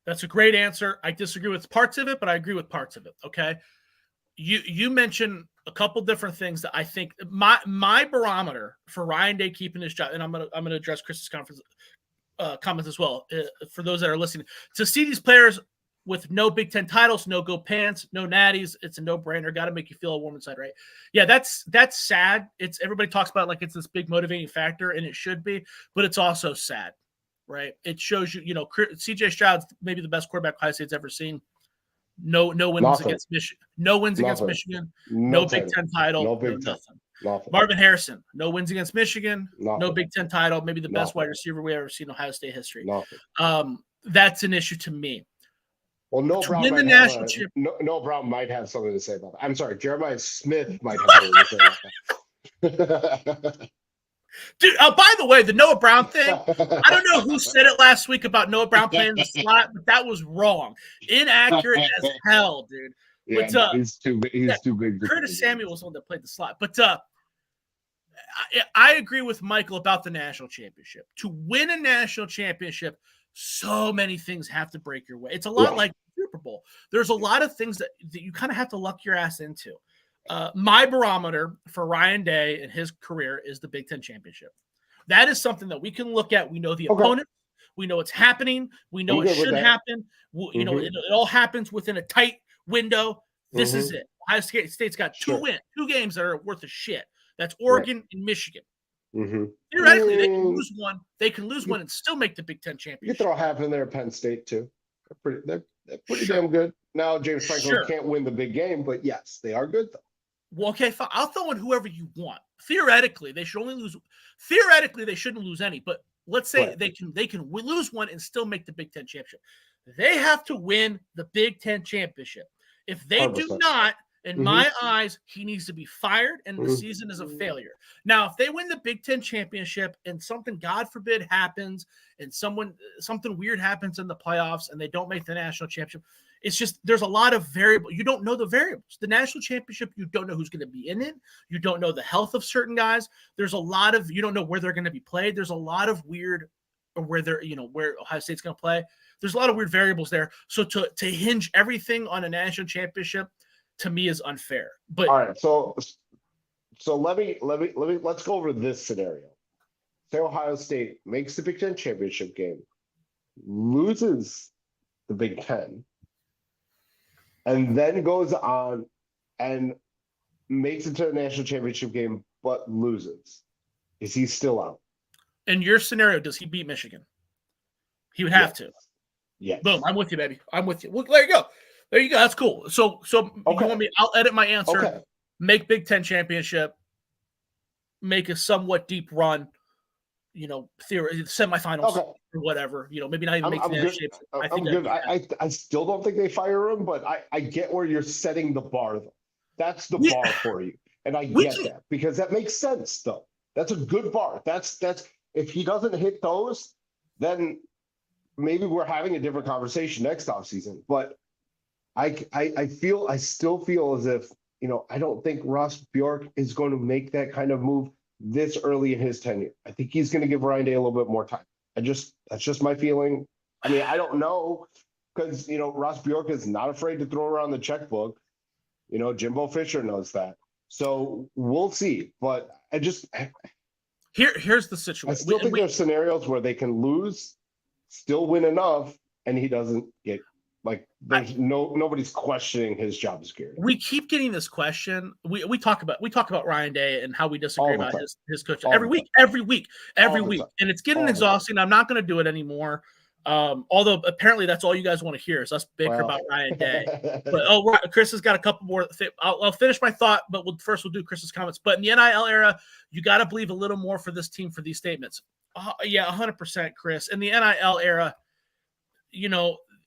That's a great answer. I disagree with parts of it, but I agree with parts of it. Okay. You mentioned a couple different things that I think my barometer for Ryan Day keeping his job, and I'm gonna address Chris's comments as well for those that are listening. To see these players with no Big Ten titles, no go pants, no natties, it's a no-brainer. Got to make you feel a warm inside, right? Yeah, that's sad. It's everybody talks about it like it's this big motivating factor, and it should be, but it's also sad, right? It shows you, CJ Stroud's maybe the best quarterback Ohio State's ever seen. No wins against Michigan. No wins against Michigan. No Big Ten title. No Big Ten. Nothing. Marvin Harrison, no wins against Michigan. No Big Ten title. Maybe the best wide receiver we ever seen in Ohio State history. That's an issue to me. Well, Noah Brown might have something to say about that. I'm sorry, Jeremiah Smith might have something to say about that. Dude, by the way, the Noah Brown thing, I don't know who said it last week about Noah Brown playing the slot, but that was wrong. Inaccurate as hell, dude. Yeah, but, he's too big. Curtis Samuel was the one that played the slot. But I agree with Michael about the national championship. To win a national championship, so many things have to break your way. It's a lot like Super Bowl. There's a lot of things that you kind of have to luck your ass into. My barometer for Ryan Day and his career is the Big Ten championship. That is something that we can look at. We know the opponent. We know what's happening. We know it should happen. You know, it all happens within a tight window. This is it. Ohio State's got two games that are worth of shit. That's Oregon and Michigan. Theoretically, they can lose one. They can lose one and still make the Big Ten championship. You throw half in there at Penn State too. They're pretty damn good. Now James Franklin can't win the big game, but yes, they are good though. Well, okay, fine. I'll throw in whoever you want. Theoretically, they should only lose. Theoretically, they shouldn't lose any. But let's say they can lose one and still make the Big Ten championship. They have to win the Big Ten championship. If they 100%. Do not, in my eyes, he needs to be fired, and the season is a failure. Now, if they win the Big Ten championship and something, God forbid, happens, and something weird happens in the playoffs, and they don't make the national championship, it's just there's a lot of variables. You don't know the variables. The national championship, you don't know who's going to be in it. You don't know the health of certain guys. There's a lot of you don't know where they're going to be played. There's a lot of weird, or where Ohio State's going to play. There's a lot of weird variables there. So to hinge everything on a national championship, to me, is unfair. But all right, so let's go over this scenario. Say Ohio State makes the Big Ten championship game, loses the Big Ten, and then goes on and makes it to the national championship game, but loses. Is he still out? In your scenario, does he beat Michigan? He would have to. Yes. Boom. I'm with you, baby. I'm with you. Well, there you go. There you go. That's cool. So you want me? I'll edit my answer. Okay. Make Big Ten championship. Make a somewhat deep run. Theory semifinals or whatever. Maybe not even make the national championship. I'm good. I still don't think they fire him, but I get where you're setting the bar. Though. That's the bar for you, and I get that because that makes sense. Though that's a good bar. That's if he doesn't hit those, then maybe we're having a different conversation next offseason. But I still feel as if, I don't think Ross Bjork is going to make that kind of move this early in his tenure. I think he's going to give Ryan Day a little bit more time. That's just my feeling. I mean, I don't know because, Ross Bjork is not afraid to throw around the checkbook. Jimbo Fisher knows that. So we'll see. But here's the situation. I still think there's scenarios where they can lose, still win enough, and he doesn't get nobody's questioning his job security. We keep getting this question. We talk about Ryan Day and how we disagree about his coach every week, and it's getting exhausting. I'm not going to do it anymore. Although apparently that's all you guys want to hear is us bicker about Ryan Day. But Chris has got a couple more. I'll finish my thought, but we'll do Chris's comments. But in the NIL era, you got to believe a little more for this team for these statements. Yeah, 100%, Chris. In the NIL era,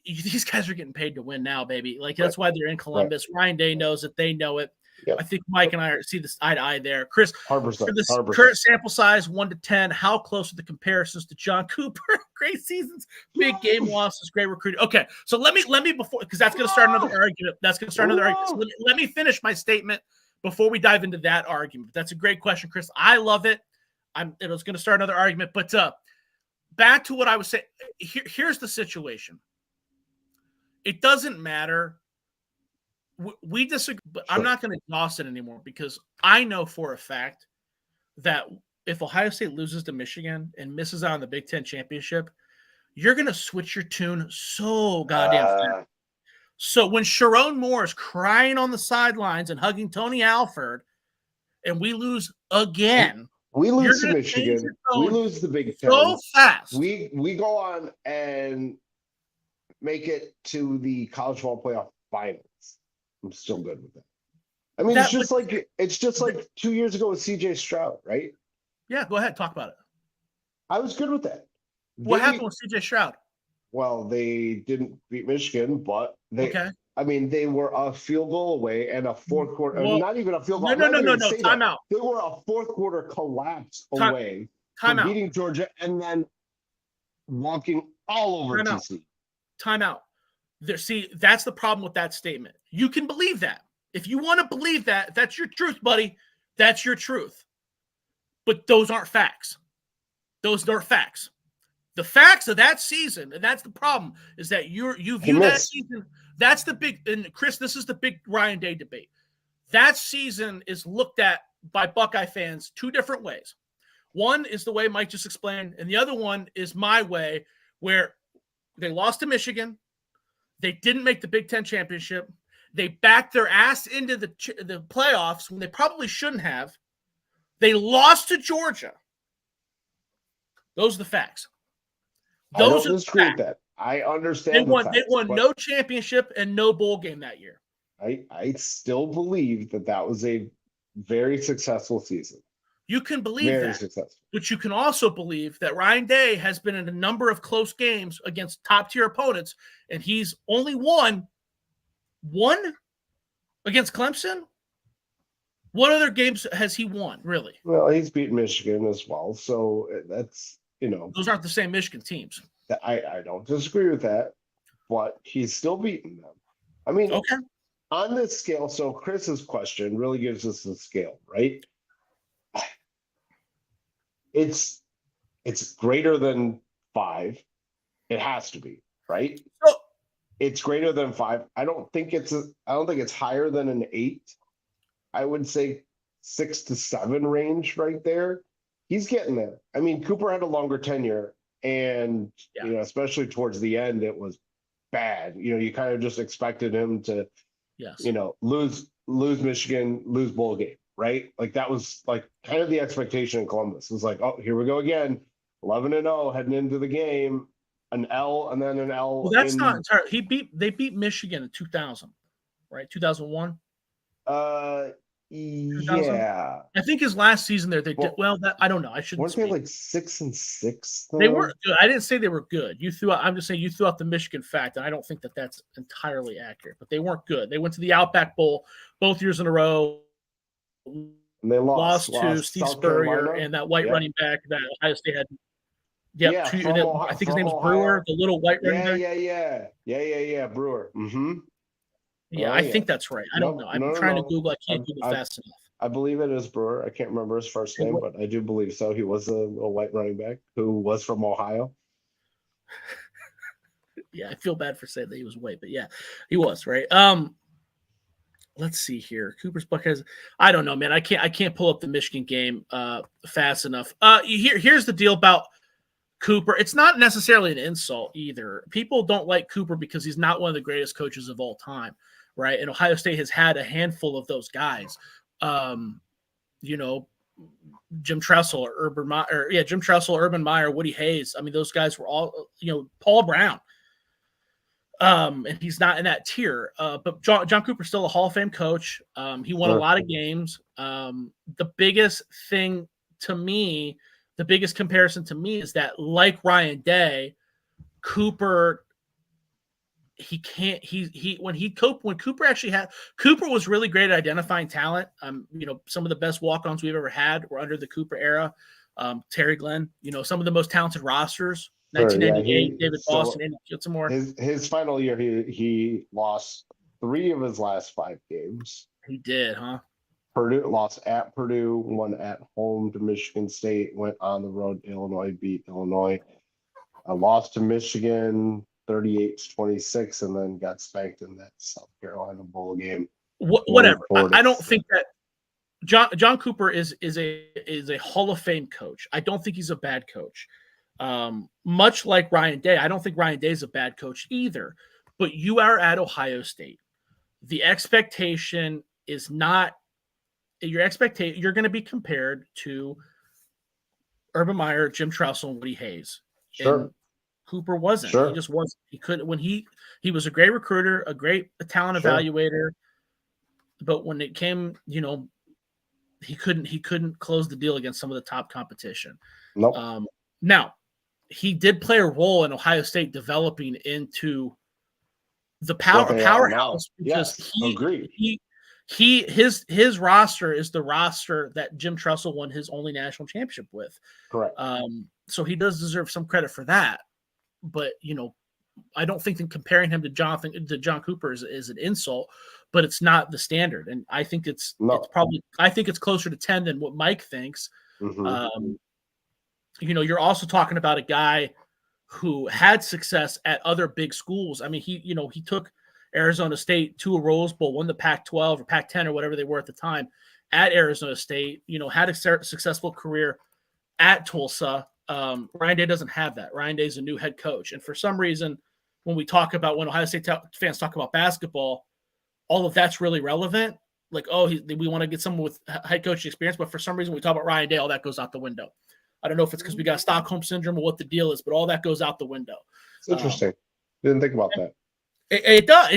these guys are getting paid to win now, baby. Like that's why they're in Columbus. Right. Ryan Day knows it. They know it. Yep. I think Mike and I see this eye to eye there. Chris, 100%, for this current sample size, 1 to 10, how close are the comparisons to John Cooper? Great seasons, big game losses, great recruiting. Okay, so let me before, because that's going to start another argument. That's going to start another argument. So let me finish my statement before we dive into that argument. That's a great question, Chris. I love it. It was going to start another argument, but back to what I was saying. Here's the situation. It doesn't matter. We disagree, but sure. I'm not going to exhaust it anymore because I know for a fact that if Ohio State loses to Michigan and misses out on the Big Ten championship, you're going to switch your tune so goddamn fast. So when Sharon Moore is crying on the sidelines and hugging Tony Alford, and we lose again, we lose to Michigan, we lose the Big Ten so fast. We go on and make it to the college football playoff finals. I'm still good with that. I mean, it's just like 2 years ago with CJ Stroud, right? Yeah, go ahead, talk about it. I was good with that. What happened with CJ Stroud? Well, they didn't beat Michigan, but they were a field goal away and a fourth quarter. Well, not even a field goal. No. Time out. They were a fourth quarter collapse away from beating Georgia and then walking all over TC. Time out. See, that's the problem with that statement. You can believe that. If you want to believe that, that's your truth, buddy. That's your truth. But those aren't facts. Those aren't facts. The facts of that season, and that's the problem, is that you view that season. That's the big, and Chris, this is the big Ryan Day debate. That season is looked at by Buckeye fans two different ways. One is the way Mike just explained, and the other one is my way, where they lost to Michigan. They didn't make the Big Ten championship. They backed their ass into the playoffs when they probably shouldn't have. They lost to Georgia. Those are the facts. Those I don't disagree with that. I understand. They won no championship and no bowl game that year. I still believe that was a very successful season. You can believe that, but you can also believe that Ryan Day has been in a number of close games against top-tier opponents, and he's only won one against Clemson. What other games has he won, really? Well, he's beaten Michigan as well, so that's, Those aren't the same Michigan teams. I don't disagree with that, but he's still beaten them. I mean, on this scale, so Chris's question really gives us the scale, right? It's greater than 5. It has to be, right? Oh. It's greater than 5. I don't think it's higher than an 8. I would say 6 to 7 range right there. He's getting there. I mean, Cooper had a longer tenure, and especially towards the end, it was bad. You kind of just expected him to, lose Michigan, lose bowl game. Right? Like that was like kind of the expectation in Columbus. It was like, oh, here we go again. 11-0 heading into the game, an L and then an L. Well, that's not entirely. They beat Michigan in 2000, right? 2001. Yeah. I think his last season there, they did well. That I don't know. I shouldn't. Weren't they like 6-6? They were good. I didn't say they were good. I'm just saying you threw out the Michigan fact, and I don't think that's entirely accurate. But they weren't good. They went to the Outback Bowl both years in a row. And they lost to Steve Spurrier and that white running back that Ohio State had. I think his name is Brewer, the little white running back. Yeah, Brewer. Mm-hmm. Yeah, I think that's right. I don't know. I'm trying to Google. I can't Google fast enough. I believe it is Brewer. I can't remember his first name, but I do believe so. He was a little white running back who was from Ohio. Yeah, I feel bad for saying that he was white, but yeah, he was, right? Let's see here. Cooper's Buckeyes. I don't know, man. I can't pull up the Michigan game fast enough. Here's the deal about Cooper. It's not necessarily an insult either. People don't like Cooper because he's not one of the greatest coaches of all time, right? And Ohio State has had a handful of those guys. Jim Tressel or Jim Tressel, Urban Meyer, Woody Hayes. I mean, those guys were all, Paul Brown. And he's not in that tier. But John Cooper's still a Hall of Fame coach. He won a lot of games. The biggest thing to me, the biggest comparison to me is that, like Ryan Day, Cooper, when Cooper was really great at identifying talent. Some of the best walk-ons we've ever had were under the Cooper era. Terry Glenn, some of the most talented rosters. 1998, David Boston, and get some more. His final year, he lost 3 of his last 5 games. He did, huh? Purdue lost at Purdue, won at home to Michigan State, went on the road to Illinois, beat Illinois, lost to Michigan 38-26, and then got spanked in that South Carolina bowl game. Whatever. I don't think that John Cooper is a Hall of Fame coach. I don't think he's a bad coach. Much like Ryan Day, I don't think Ryan Day is a bad coach either. But you are at Ohio State. The expectation is not your expectation. You're going to be compared to Urban Meyer, Jim Tressel, and Woody Hayes. Sure. And Cooper wasn't. Sure. He just wasn't. He couldn't. When he was a great recruiter, a great talent evaluator, but when it came, he couldn't close the deal against some of the top competition. Nope. Now, he did play a role in Ohio State developing into the powerhouse because his roster is the roster that Jim Tressel won his only national championship with. Correct. So he does deserve some credit for that. But I don't think that comparing him to John Cooper is an insult, but it's not the standard. And I think it's closer to 10 than what Mike thinks. Mm-hmm. You're also talking about a guy who had success at other big schools. I mean, he took Arizona State to a Rose Bowl, won the Pac-12 or Pac-10 or whatever they were at the time at Arizona State, had a successful career at Tulsa. Ryan Day doesn't have that. Ryan Day is a new head coach. And for some reason, when Ohio State fans talk about basketball, all of that's really relevant. Like, we want to get someone with head coaching experience. But for some reason, when we talk about Ryan Day, all that goes out the window. I don't know if it's because we got Stockholm syndrome or what the deal is, but all that goes out the window. It's interesting. Didn't think about that. It does.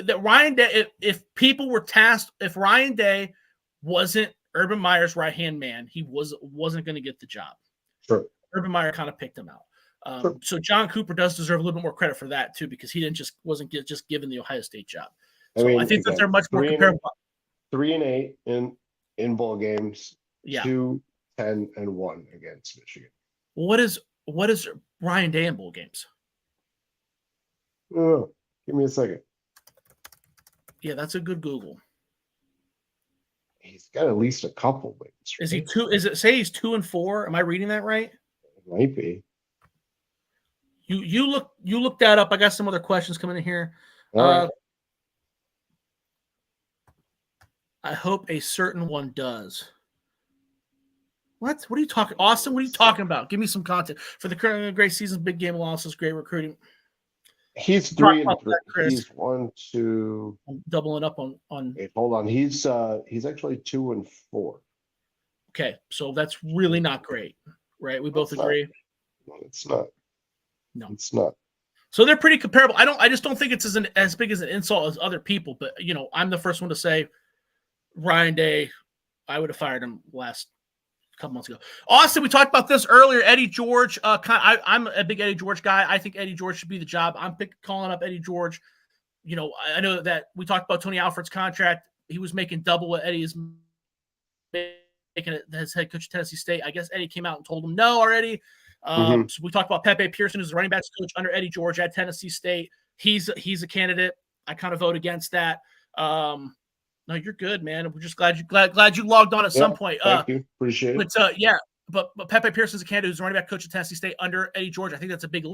That Ryan Day, if people were tasked, if Ryan Day wasn't Urban Meyer's right-hand man, he wasn't going to get the job. Sure. Urban Meyer kind of picked him out. So John Cooper does deserve a little bit more credit for that too, because he wasn't given the Ohio State job. So I think that they're much more comparable. 3-8 in bowl games. Yeah. 2-10-1 against Michigan. What is Ryan Day in bowl games? Oh, give me a second. Yeah, that's a good Google. He's got at least a couple wins. Right? Is he two? Is it say he's 2-4? Am I reading that right? It might be. You look that up. I got some other questions coming in here. Right. I hope a certain one does. What are you talking, Austin? What are you talking about? Give me some content for the current great season, big game losses, great recruiting. He's 3-3. He's 1, 2. I'm doubling up on. Wait, hold on. He's actually 2-4. Okay, so that's really not great, right? We both agree. No, it's not. No, it's not. So they're pretty comparable. I just don't think it's as big as an insult as other people. But I'm the first one to say Ryan Day, I would have fired him last couple months ago. Austin, we talked about this earlier. Eddie George. I'm a big Eddie George guy. I think Eddie George should be the job. I'm calling up Eddie George. I know that we talked about Tony Alford's contract. He was making double what Eddie is making as head coach of Tennessee State. I guess Eddie came out and told him no already. So we talked about Pepe Pearson, who's the running backs coach under Eddie George at Tennessee State. He's a candidate. I kind of vote against that. No, you're good, man. We're just glad you logged on at some point. Thank you. Appreciate it. But Pepe Pearson's a candidate who's the running back coach at Tennessee State under Eddie George. I think that's a big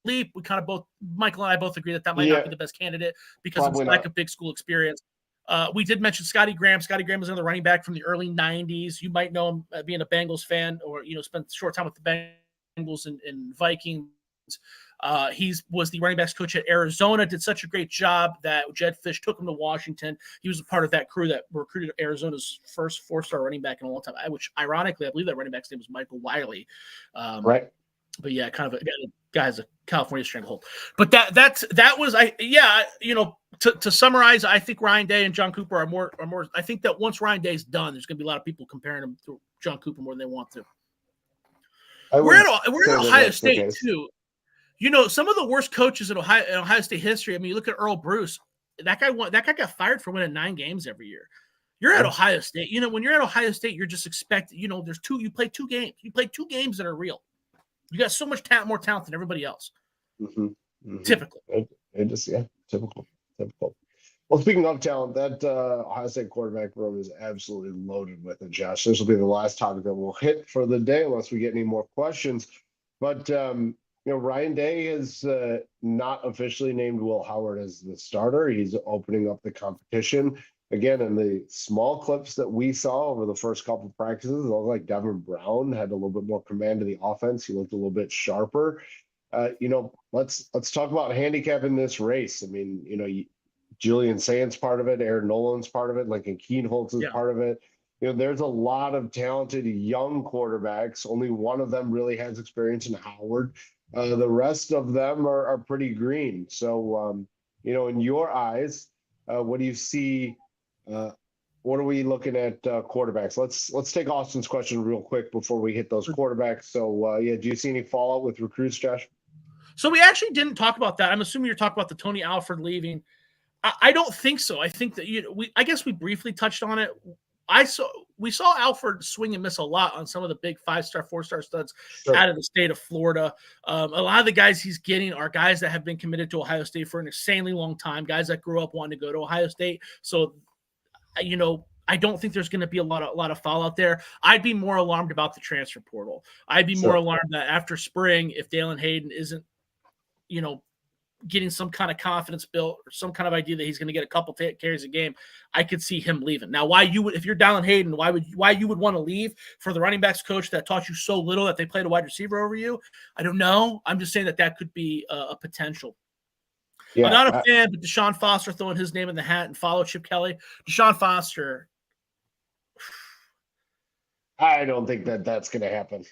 leap. We kind of Michael and I both agree that might not be the best candidate because of his lack of big school experience. We did mention Scotty Graham. Scotty Graham was another running back from the early 90s. You might know him being a Bengals fan or, spent a short time with the Bengals and Vikings. He was the running backs coach at Arizona, did such a great job that Jed Fish took him to Washington. He was a part of that crew that recruited Arizona's first 4-star running back in a long time, which ironically, I believe that running back's name was Michael Wiley. Right. But yeah, kind of a guy's a California stranglehold. But that was to summarize, I think Ryan Day and John Cooper are more. I think that once Ryan Day's done, there's going to be a lot of people comparing him to John Cooper more than they want to. We're at Ohio State too. Some of the worst coaches in Ohio State history. I mean, you look at Earl Bruce. That guy got fired for winning 9 games every year. You're at Ohio State. When you're at Ohio State, you're just expected. There's you play 2 games. You play 2 games that are real. You got so much more talent than everybody else. Typically. Typical. Well, speaking of talent, that Ohio State quarterback room is absolutely loaded with it, Josh. This will be the last topic that we'll hit for the day, unless we get any more questions. But Ryan Day has not officially named Will Howard as the starter. He's opening up the competition. Again, in the small clips that we saw over the first couple of practices, it looked like Devin Brown had a little bit more command of the offense. He looked a little bit sharper. Let's talk about handicapping this race. I mean, Julian Sands part of it, Aaron Nolan's part of it, Lincoln Keenholz is part of it. There's a lot of talented young quarterbacks. Only one of them really has experience in Howard. The rest of them are pretty green. So, in your eyes, what do you see? What are we looking at quarterbacks? Let's take Austin's question real quick before we hit those quarterbacks. So, do you see any fallout with recruits, Josh? So we actually didn't talk about that. I'm assuming you're talking about the Tony Alford leaving. I don't think so. I think that I guess we briefly touched on it. We saw Alford swing and miss a lot on some of the big 5-star, 4-star studs out of the state of Florida. A lot of the guys he's getting are guys that have been committed to Ohio State for an insanely long time, guys that grew up wanting to go to Ohio State. So, I don't think there's going to be a lot of fallout there. I'd be more alarmed about the transfer portal. I'd be more alarmed that after spring, if Dalen Hayden isn't, getting some kind of confidence built or some kind of idea that he's going to get a couple carries a game, I could see him leaving. Now, if you're Dalen Hayden, why you would want to leave for the running backs coach that taught you so little that they played a wide receiver over you? I don't know. I'm just saying that could be a potential. Yeah, I'm not a fan, but Deshaun Foster throwing his name in the hat and follow Chip Kelly. Deshaun Foster. I don't think that's going to happen.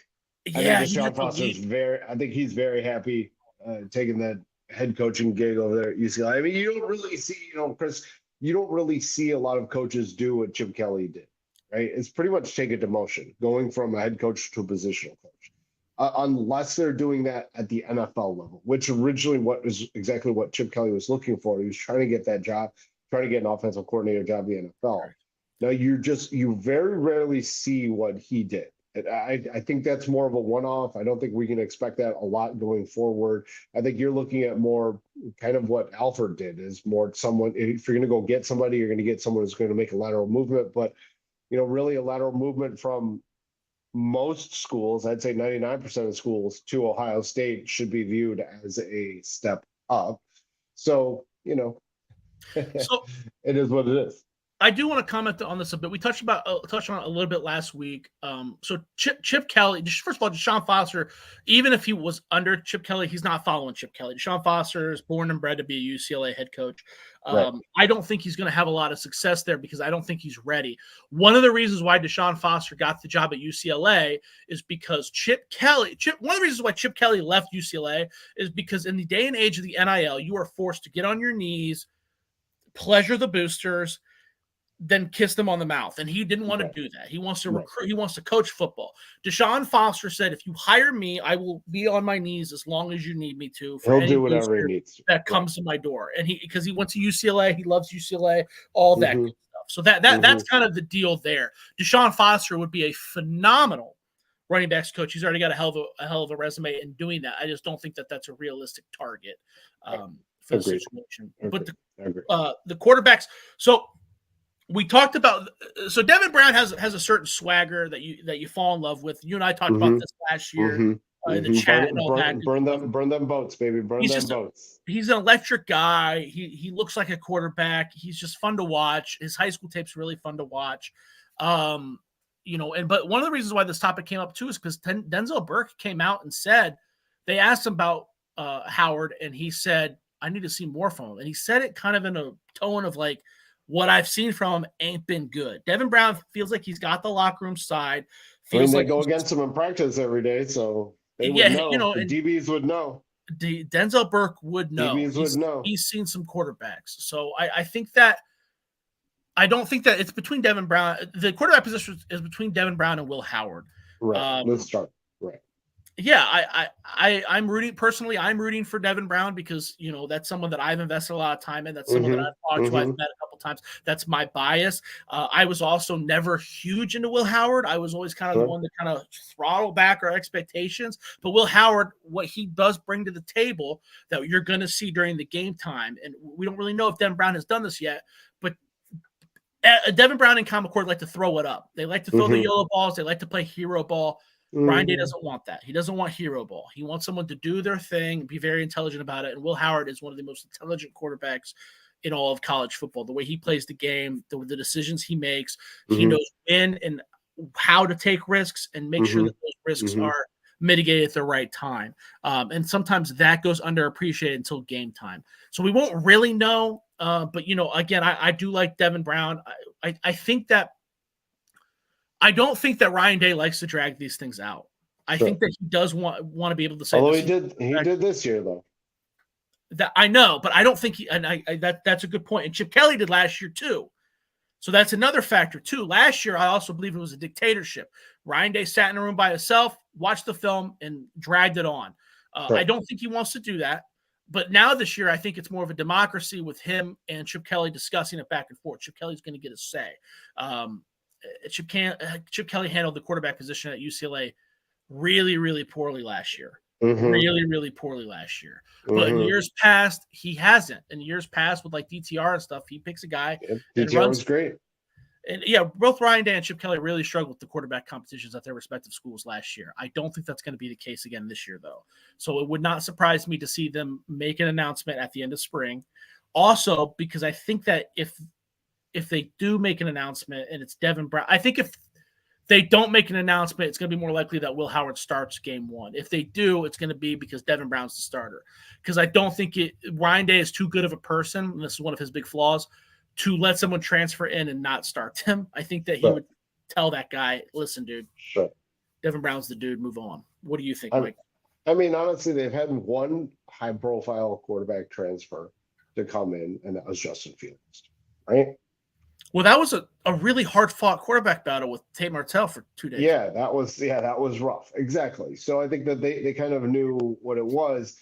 Yeah, I think Deshaun Foster's he's very happy taking that head coaching gig over there at UCLA. I mean, you don't really see, Chris, you don't really see a lot of coaches do what Chip Kelly did, right? It's pretty much take a demotion, going from a head coach to a positional coach. Unless they're doing that at the NFL level, which originally was exactly what Chip Kelly was looking for. He was trying to get that job, trying to get an offensive coordinator job in the NFL. Now you very rarely see what he did. I think that's more of a one-off. I don't think we can expect that a lot going forward. I think you're looking at more kind of what Alford did, is more someone, if you're going to go get somebody, you're going to get someone who's going to make a lateral movement. But, really a lateral movement from most schools, I'd say 99% of schools, to Ohio State should be viewed as a step up. So, it is what it is. I do want to comment on this a bit. We touched on it a little bit last week. So Chip Kelly, first of all, Deshaun Foster, even if he was under Chip Kelly, he's not following Chip Kelly. Deshaun Foster is born and bred to be a UCLA head coach. Right. I don't think he's going to have a lot of success there because I don't think he's ready. One of the reasons why Deshaun Foster got the job at UCLA is because one of the reasons why Chip Kelly left UCLA is because in the day and age of the NIL, you are forced to get on your knees, pleasure the boosters, then kiss them on the mouth. And he didn't want to do that. He wants to recruit. He wants to coach football. Deshaun Foster said, if you hire me, I will be on my knees as long as you need me to. He'll do whatever he needs to. That comes to my door. And because he went to UCLA, he loves UCLA, all that good stuff. So that's kind of the deal there. Deshaun Foster would be a phenomenal running backs coach. He's already got a hell of a resume in doing that. I just don't think that that's a realistic target for the situation. But the quarterbacks, so we talked about, so Devin Brown has a certain swagger that you fall in love with. You and I talked about this last year in the chat. Burn them boats, baby. Burn them boats. He's an electric guy. He looks like a quarterback. He's just fun to watch. His high school tape's really fun to watch. But one of the reasons why this topic came up too is because Denzel Burke came out and said, they asked him about Howard, and he said, I need to see more from him. And he said it kind of in a tone of like, what I've seen from him ain't been good. Devin Brown feels like he's got the locker room side. Feels they like go against him in practice every day, so they would yeah, know. The and DBs would know. Denzel Burke would know. DBs would know. He's seen some quarterbacks. So I think that I don't think that it's between Devin Brown. The quarterback position is between Devin Brown and Will Howard. Right. Let's start. Right. Yeah, I'm rooting personally. I'm rooting for Devin Brown because that's someone that I've invested a lot of time in. That's someone that I've talked to. I've met a couple times. That's my bias. I was also never huge into Will Howard. I was always kind of the one that kind of throttle back our expectations. But Will Howard, what he does bring to the table that you're going to see during the game time, and we don't really know if Devin Brown has done this yet, but Devin Brown and Common Core like to throw it up. They like to throw the yellow balls. They like to play hero ball. Ryan Day doesn't want that. He doesn't want hero ball. He wants someone to do their thing, be very intelligent about it. And Will Howard is one of the most intelligent quarterbacks in all of college football. The way he plays the game, the decisions he makes, he knows when and how to take risks and make sure that those risks are mitigated at the right time. And sometimes that goes underappreciated until game time. So we won't really know. But, again, I do like Devin Brown. I think that I don't think that Ryan Day likes to drag these things out. I think that he does want to be able to say. Although he did this year though. That I know, but I don't think that's a good point. And Chip Kelly did last year too. So that's another factor too. Last year, I also believe it was a dictatorship. Ryan Day sat in a room by himself, watched the film, and dragged it on. I don't think he wants to do that. But now this year, I think it's more of a democracy with him and Chip Kelly discussing it back and forth. Chip Kelly's going to get a say. Chip Kelly handled the quarterback position at UCLA really, really poorly last year. Really, really poorly last year. But in years past, he hasn't. In years past, with like DTR and stuff, he picks a guy and DTR was great. And yeah, both Ryan Day and Chip Kelly really struggled with the quarterback competitions at their respective schools last year. I don't think that's going to be the case again this year, though. So it would not surprise me to see them make an announcement at the end of spring. Also, because I think that if they do make an announcement and it's Devin Brown, I think if they don't make an announcement, it's going to be more likely that Will Howard starts game one. If they do, it's going to be because Devin Brown's the starter. Because I don't think Ryan Day is too good of a person, and this is one of his big flaws, to let someone transfer in and not start him. I think that he would tell that guy, listen, dude, Devin Brown's the dude, move on. What do you think, Mike? I mean, honestly, they've had one high-profile quarterback transfer to come in, and that was Justin Fields, right? Well, that was a really hard-fought quarterback battle with Tate Martell for 2 days. Yeah, that was rough. Exactly. So I think that they kind of knew what it was.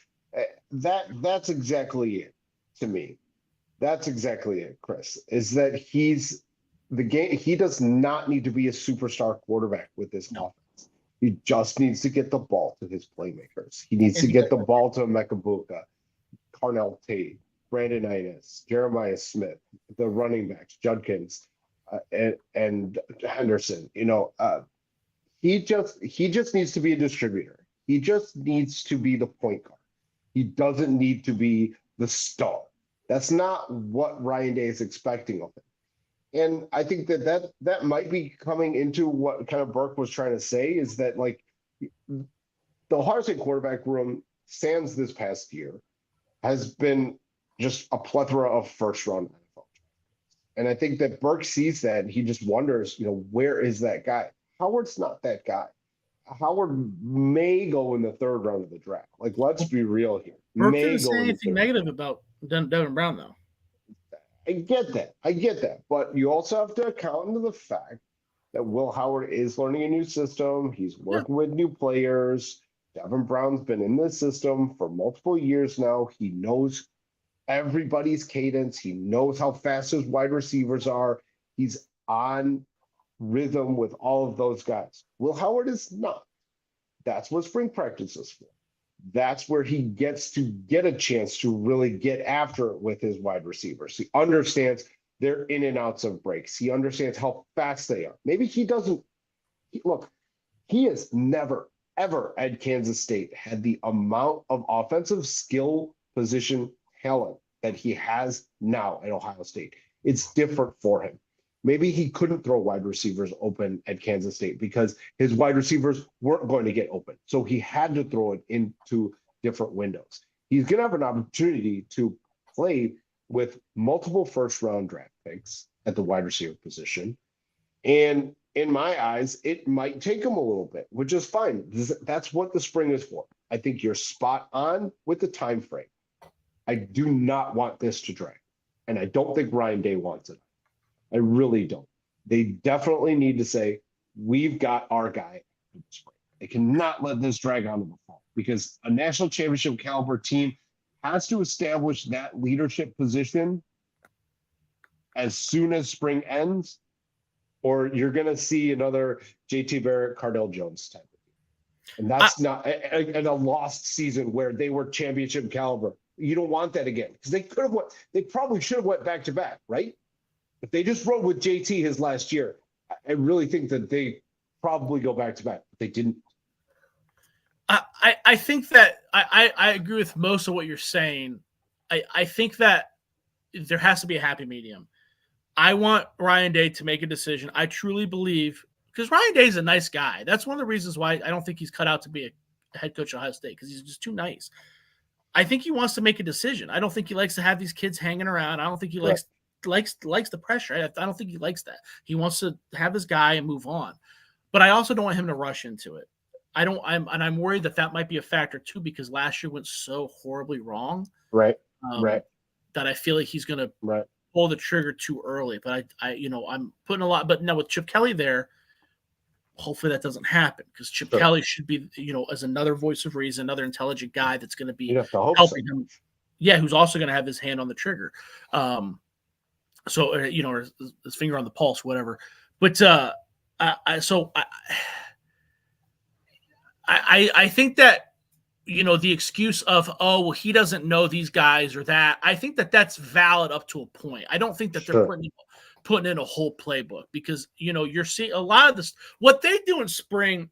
That's exactly it to me. That's exactly it, Chris, is that he does not need to be a superstar quarterback with this offense. He just needs to get the ball to his playmakers. He needs to get the ball to Mekabuka, Carnell Tate, Brandon Inez, Jeremiah Smith, the running backs, Judkins, and Henderson. He just needs to be a distributor. He just needs to be the point guard. He doesn't need to be the star. That's not what Ryan Day is expecting of him. And I think that might be coming into what kind of Burke was trying to say, is that like the Ohio State quarterback room, sans this past year, has been just a plethora of first-round NFL. And I think that Burke sees that and he just wonders, where is that guy? Howard's not that guy. Howard may go in the third round of the draft. Like, let's be real here. Burke didn't say anything negative about Devin Brown, though. I get that. But you also have to account into the fact that Will Howard is learning a new system. He's working with new players. Devin Brown's been in this system for multiple years now. He knows everybody's cadence. He knows how fast his wide receivers are. He's on rhythm with all of those guys. Will Howard is not. That's what spring practice is for. That's where he gets to get a chance to really get after it with his wide receivers. He understands their in and outs of breaks. He understands how fast they are. Maybe he doesn't. He has never, ever at Kansas State had the amount of offensive skill position talent that he has now at Ohio State. It's different for him. Maybe he couldn't throw wide receivers open at Kansas State because his wide receivers weren't going to get open. So he had to throw it into different windows. He's going to have an opportunity to play with multiple first-round draft picks at the wide receiver position. And in my eyes, it might take him a little bit, which is fine. That's what the spring is for. I think you're spot on with the time frame. I do not want this to drag. And I don't think Ryan Day wants it. I really don't. They definitely need to say, we've got our guy. They cannot let this drag on to the fall, because a national championship caliber team has to establish that leadership position as soon as spring ends, or you're going to see another JT Barrett, Cardell Jones type of thing. And that's not a lost season where they were championship caliber. You don't want that again, because they probably should have went back to back, right? If they just rode with JT his last year, I really think that they probably go back to back, but they didn't. I think that I agree with most of what you're saying. I think that there has to be a happy medium. I want Ryan Day to make a decision. I truly believe, because Ryan Day is a nice guy. That's one of the reasons why I don't think he's cut out to be a head coach at Ohio State, because he's just too nice. I think he wants to make a decision. I don't think he likes to have these kids hanging around. I don't think he likes the pressure. I don't think he likes that. He wants to have his guy and move on. But I also don't want him to rush into it. I'm worried that might be a factor too, because last year went so horribly wrong. Right. That I feel like he's going to pull the trigger too early. But I'm putting a lot. But now with Chip Kelly there, hopefully that doesn't happen, because Chip Kelly should be, as another voice of reason, another intelligent guy that's going to be helping him. Yeah, who's also going to have his hand on the trigger. So his finger on the pulse, whatever. But I think that, the excuse of, he doesn't know these guys or that, I think that that's valid up to a point. I don't think that they're putting in a whole playbook, because, you're seeing a lot of this. What they do in spring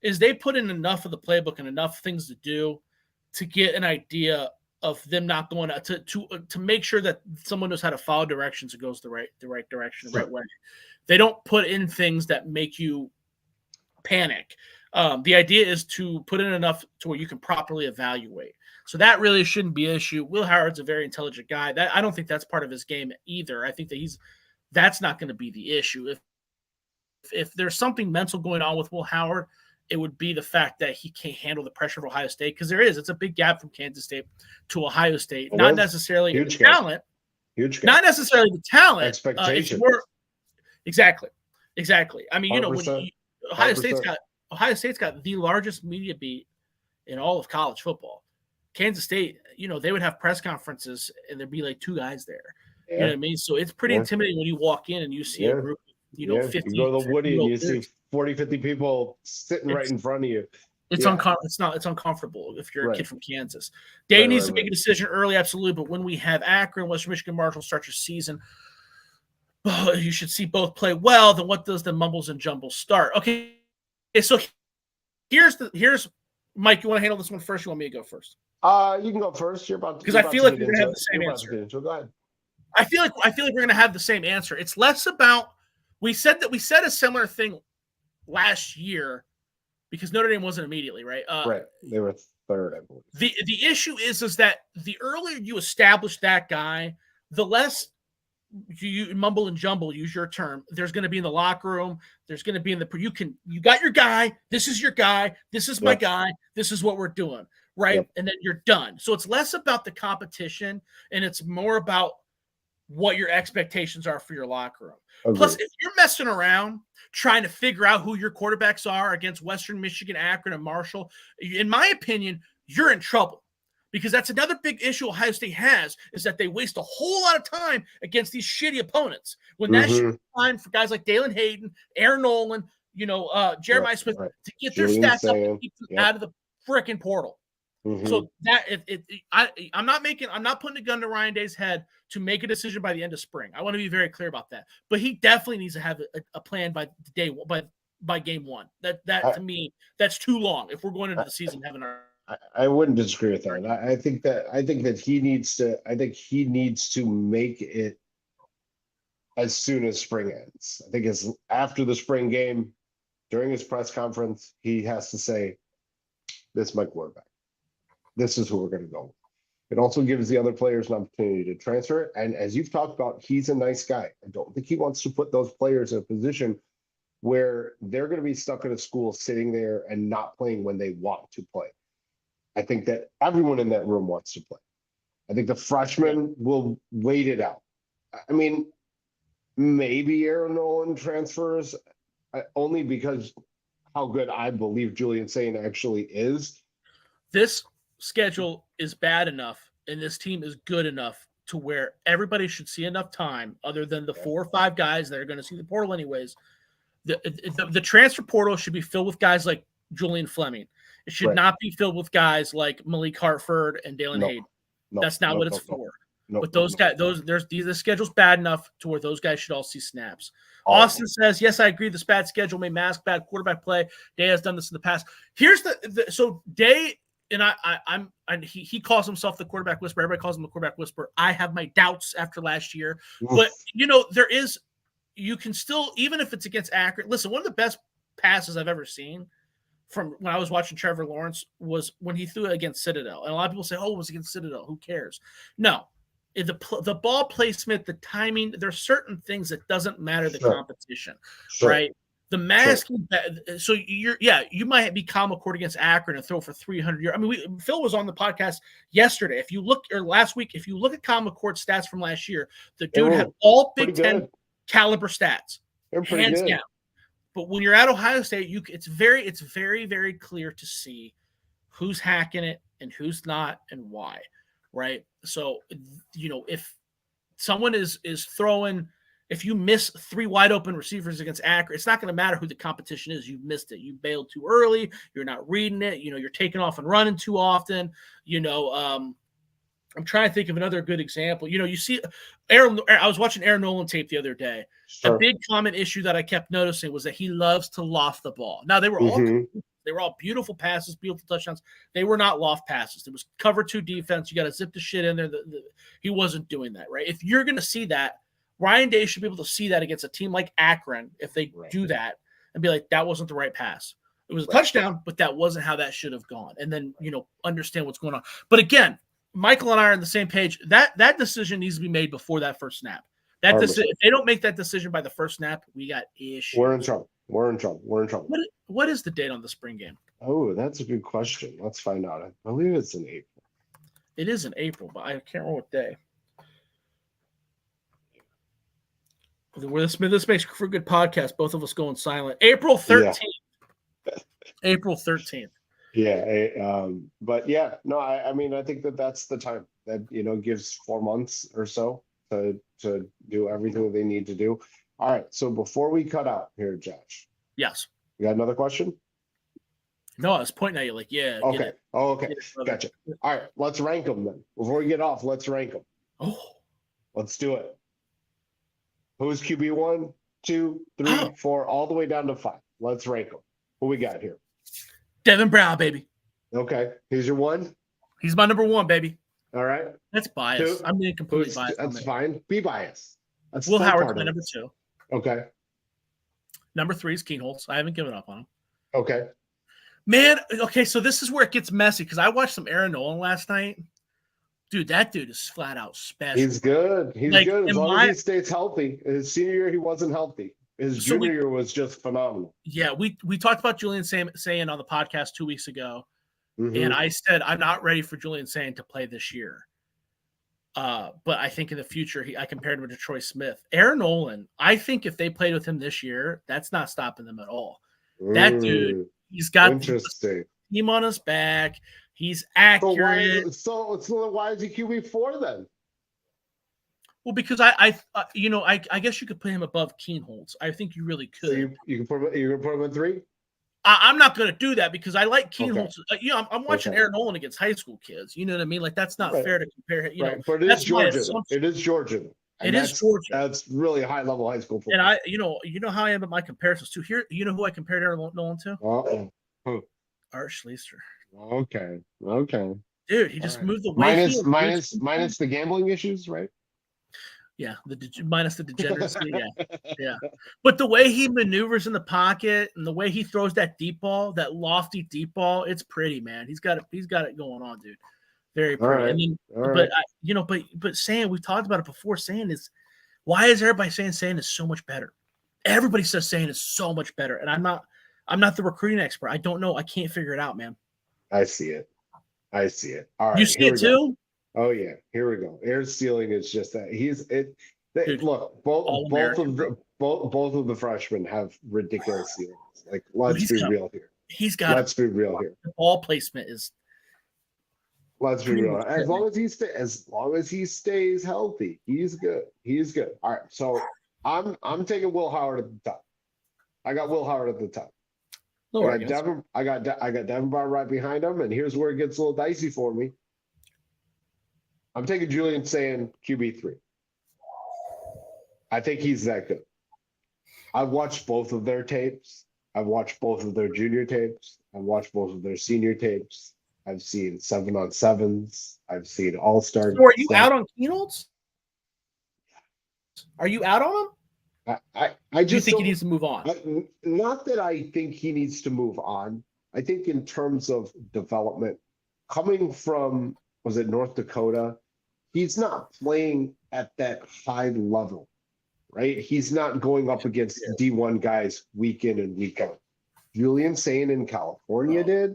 is they put in enough of the playbook and enough things to do to get an idea of them not going out to make sure that someone knows how to follow directions and goes the right direction, the right way. They don't put in things that make you panic. The idea is to put in enough to where you can properly evaluate. So that really shouldn't be an issue. Will Howard's a very intelligent guy. I don't think that's part of his game either. I think that that's not going to be the issue. If there's something mental going on with Will Howard, it would be the fact that he can't handle the pressure of Ohio State, because it's a big gap from Kansas State to Ohio State. Not necessarily the talent. Huge gap. Not necessarily the talent. Expectations. Exactly. I mean, when Ohio State's got the largest media beat in all of college football. Kansas State, they would have press conferences and there'd be like two guys there. Yeah. You know what I mean? So it's pretty intimidating when you walk in and you see a group, 50. You go to the Woody and you see 40, 50 people sitting right in front of you. It's uncomfortable if you're a kid from Kansas. Day needs to make a decision early, absolutely. But when we have Akron, Western Michigan, Marshall start your season, you should see both play well. Then what does the mumbles and jumbles start? Okay, so here's Mike. You want to handle this one first? You want me to go first? You can go first. You're about to, because I feel like we're gonna have the same answer. Go ahead. I feel like we're gonna have the same answer. It's less about we said a similar thing last year because Notre Dame wasn't immediately right. Right, they were third, I believe. The issue is that the earlier you establish that guy, the less you mumble and jumble. Use your term. There's going to be in the locker room. There's going to be you got your guy. This is your guy. This is my guy. This is what we're doing. Right. Yep. And then you're done. So it's less about the competition and it's more about what your expectations are for your locker room. Okay. Plus, if you're messing around trying to figure out who your quarterbacks are against Western Michigan, Akron, and Marshall, in my opinion, you're in trouble. Because that's another big issue Ohio State has is that they waste a whole lot of time against these shitty opponents. When that should be fine for guys like Dalen Hayden, Aaron Nolan, Jeremiah Smith to get their stats up and keep them out of the freaking portal. Mm-hmm. So that I'm not putting a gun to Ryan Day's head to make a decision by the end of spring. I want to be very clear about that. But he definitely needs to have a plan by game one. That to me, that's too long. If we're going into the season having our I wouldn't disagree with that. I think that he needs to make it as soon as spring ends. I think it's after the spring game, during his press conference, he has to say, "This is my quarterback." this is who we're going to go with. It also gives the other players an opportunity to transfer. And as you've talked about, he's a nice guy. I don't think he wants to put those players in a position where they're going to be stuck in a school sitting there and not playing when they want to play. I think that everyone in that room wants to play. I think the freshmen will wait it out. I mean, maybe Aaron Nolan transfers only because how good I believe Julian Sain actually is. This schedule is bad enough, and this team is good enough to where everybody should see enough time, other than the 4 or 5 guys that are going to see the portal anyways. The transfer portal should be filled with guys like Julian Fleming. It should not be filled with guys like Malik Hartford and Dalen Hayden. That's not what it's for. But those guys, the schedule's bad enough to where those guys should all see snaps. Austin says, yes, I agree. This bad schedule may mask bad quarterback play. Day has done this in the past. Here's so Day, and he calls himself the quarterback whisperer. Everybody calls him the quarterback whisperer. I have my doubts after last year, but you can still, even if it's against accurate. Listen, one of the best passes I've ever seen from when I was watching Trevor Lawrence was when he threw it against Citadel. And a lot of people say, oh, it was against Citadel. Who cares? No. The ball placement, the timing, there's certain things that doesn't matter the competition, right? The masking, so you might be common court against Akron and throw for 300 yards. I mean, Phil was on the podcast yesterday. If you look, or last week, if you look at common court stats from last year, the dude had all Big Ten caliber stats, hands down. But when you're at Ohio State, it's very, very clear to see who's hacking it and who's not and why, right? So, if someone is throwing, if you miss 3 wide open receivers against Akron, it's not going to matter who the competition is. You missed it. You bailed too early. You're not reading it. You're taking off and running too often. I'm trying to think of another good example. You see I was watching Aaron Nolan tape the other day. A big common issue that I kept noticing was that he loves to loft the ball. Now, they were all beautiful passes, beautiful touchdowns. They were not loft passes. There was cover 2 defense. You got to zip the shit in there. He wasn't doing that, right? If you're going to see that, Ryan Day should be able to see that against a team like Akron if they do that and be like, that wasn't the right pass. It was a touchdown, but that wasn't how that should have gone. And then, understand what's going on. But again, Michael and I are on the same page. That decision needs to be made before that first snap. If they don't make that decision by the first snap, we got issues. We're in trouble. What is the date on the spring game? Oh, that's a good question. Let's find out. I believe it's in April. It is in April, but I can't remember what day. This makes for a good podcast. Both of us going silent. April 13th. Yeah. April 13th. Yeah. But yeah, no, I mean, I think that's the time that, gives 4 months or so to do everything that they need to do. All right. So before we cut out here, Josh. Yes. You got another question? No, I was pointing at you like, yeah. Okay. Okay. Gotcha. All right. Let's rank them then. Before we get off, let's rank them. Oh. Let's do it. Who's QB 1, 2, 3, 4, all the way down to 5? Let's rank them. What we got here? Devin Brown, baby. Okay. Here's your 1. He's my number 1, baby. All right. That's biased. 2. I'm being completely biased. That's fine. Be biased. That's Will Howard's my number 2. Okay. Number 3 is Keenholz. I haven't given up on him. Okay. Man, okay, so this is where it gets messy because I watched some Aaron Nolan last night. Dude, that dude is flat out special. He's good. He's good as long as he stays healthy. His senior year, he wasn't healthy. His junior year was just phenomenal. Yeah, we talked about Julian Sain on the podcast 2 weeks ago, and I said I'm not ready for Julian Sain to play this year. But I think in the future, I compared him to Troy Smith. Aaron Nolan, I think if they played with him this year, that's not stopping them at all. That dude, he's got the team on his back. He's accurate. So why is he QB4 then? Well, because I guess you could put him above Keenholz. I think you really could. So you can put him in 3? I'm not going to do that because I like Keenholz. Okay. I'm watching Aaron Nolan against high school kids. You know what I mean? Like that's not fair to compare. But it is Georgia. It is Georgia. It is Georgia. That's really high level high school football. And you know how I am at my comparisons too. Here, you know who I compared Aaron Nolan to? Who? Art Schleister. Okay. Dude, he just moved the way minus the gambling issues, right? Yeah, minus the degeneracy. Yeah. But the way he maneuvers in the pocket and the way he throws that deep ball, that lofty deep ball, it's pretty, man. He's got it going on, dude. Very All pretty. right. I mean, All but right. but saying we talked about it before. Saying is why is everybody saying is so much better? Everybody says saying is so much better, and I'm not the recruiting expert. I don't know. I can't figure it out, man. I see it. All You right, see here it we go. too, Oh yeah, here we go. Air stealing is just that dude. Look, All both American, of bro. the both of the freshmen have ridiculous ceilings. Like, Dude, let's be real here. he's got Let's be real here. the ball placement is Let's be pretty real. legit, man. As long as he stays healthy, he's good. He's good. All right. So I'm taking Will Howard at the top. I got Will Howard at the top. No I got arguments. Devin. I got Devin Brown right behind him, and here's where it gets a little dicey for me. I'm taking Julian saying QB3. I think he's that good. I've watched both of their tapes. I've watched both of their junior tapes. I've watched both of their senior tapes. I've seen 7-on-7s. I've seen all-star. So are you out on Keenholz? Are you out on him? I Do you just think he needs to move on? not that I think he needs to move on. I think in terms of development, coming from, was it North Dakota? He's not playing at that high level, right? He's not going up against D1 guys week in and week out. Julian Sain in California did.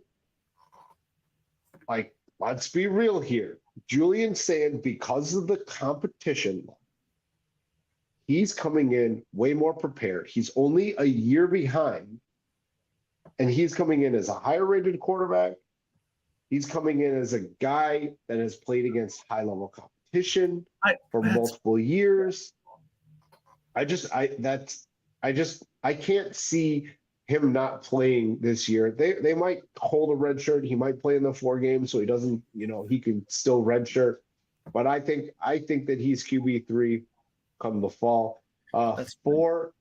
Like, let's be real here. Julian Sain, because of the competition, he's coming in way more prepared. He's only a year behind, and he's coming in as a higher rated quarterback. He's coming in as a guy that has played against high level competition for multiple years. I can't see him not playing this year. They might hold a red shirt. He might play in the 4 games, so he doesn't, he can still red shirt. But I think that he's QB3 come the fall. Four,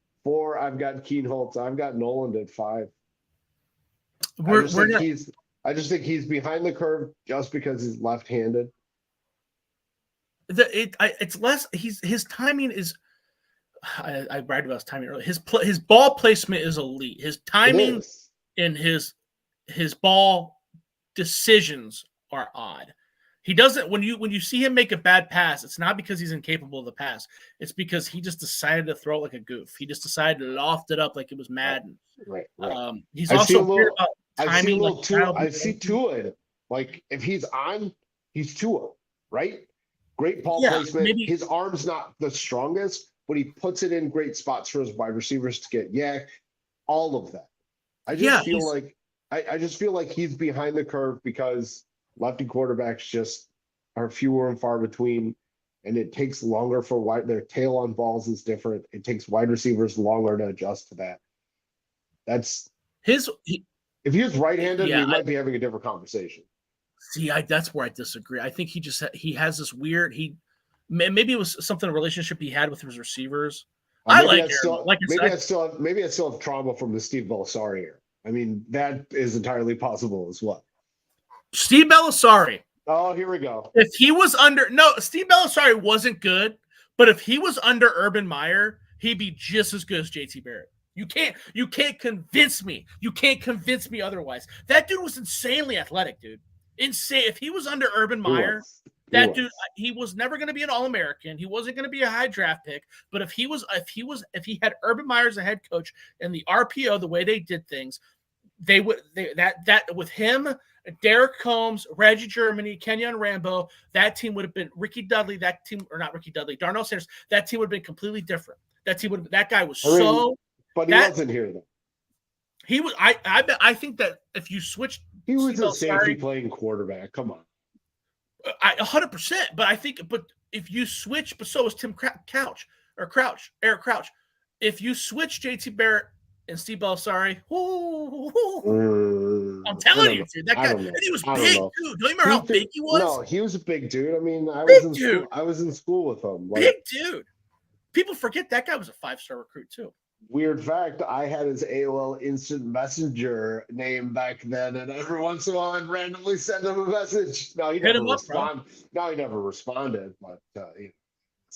I've got Keenholz. I've got Noland at 5. I just think he's behind the curve just because he's left-handed. It's less. His timing is. I bragged about his timing earlier. His ball placement is elite. His timing and his ball decisions are odd. He doesn't when you see him make a bad pass, it's not because he's incapable of the pass. It's because he just decided to throw it like a goof. He just decided to loft it up like it was Madden. Right. He's also weird about timing. I see Tua in it. Like, if he's on, he's Tua, right? Great ball placement. Maybe. His arm's not the strongest, but he puts it in great spots for his wide receivers to get yak. All of that. I just feel like he's behind the curve because lefty quarterbacks just are fewer and far between, and it takes longer for their tail on balls is different. It takes wide receivers longer to adjust to that. That's if he was right-handed, we might be having a different conversation. See, that's where I disagree. I think he has this weird. Maybe it was something, a relationship he had with his receivers. Maybe I still have trauma from the Steve Belisari era. I mean, that is entirely possible as well. Steve Belisari. Oh, here we go. If he was Steve Belisari wasn't good, but if he was under Urban Meyer, he'd be just as good as JT Barrett. You can't convince me. You can't convince me otherwise. That dude was insanely athletic, dude. Insane. If he was under Urban Meyer, dude, he was never going to be an All-American. He wasn't going to be a high draft pick. But if he had Urban Meyer as a head coach and the RPO, the way they did things, that with him, Derek Combs, Reggie Germany, Kenyon Rambo, that team would have been Darnell Sanders. That team would have been completely different. That guy was but he wasn't here though. He was. I think that if you switch, he was a safety playing quarterback. Come on. 100%. But if you switch, but so is Eric Crouch. If you switch JT Barrett and Steve Belisari, I'm telling you, dude, that guy, and he was big, dude. Don't you remember how big he was? No, he was a big dude. I mean, I was in school with him. Big dude. People forget that guy was a 5-star recruit too. Weird fact, I had his AOL Instant Messenger name back then, and every once in a while I'd randomly send him a message. No, he never responded. No, he never responded, but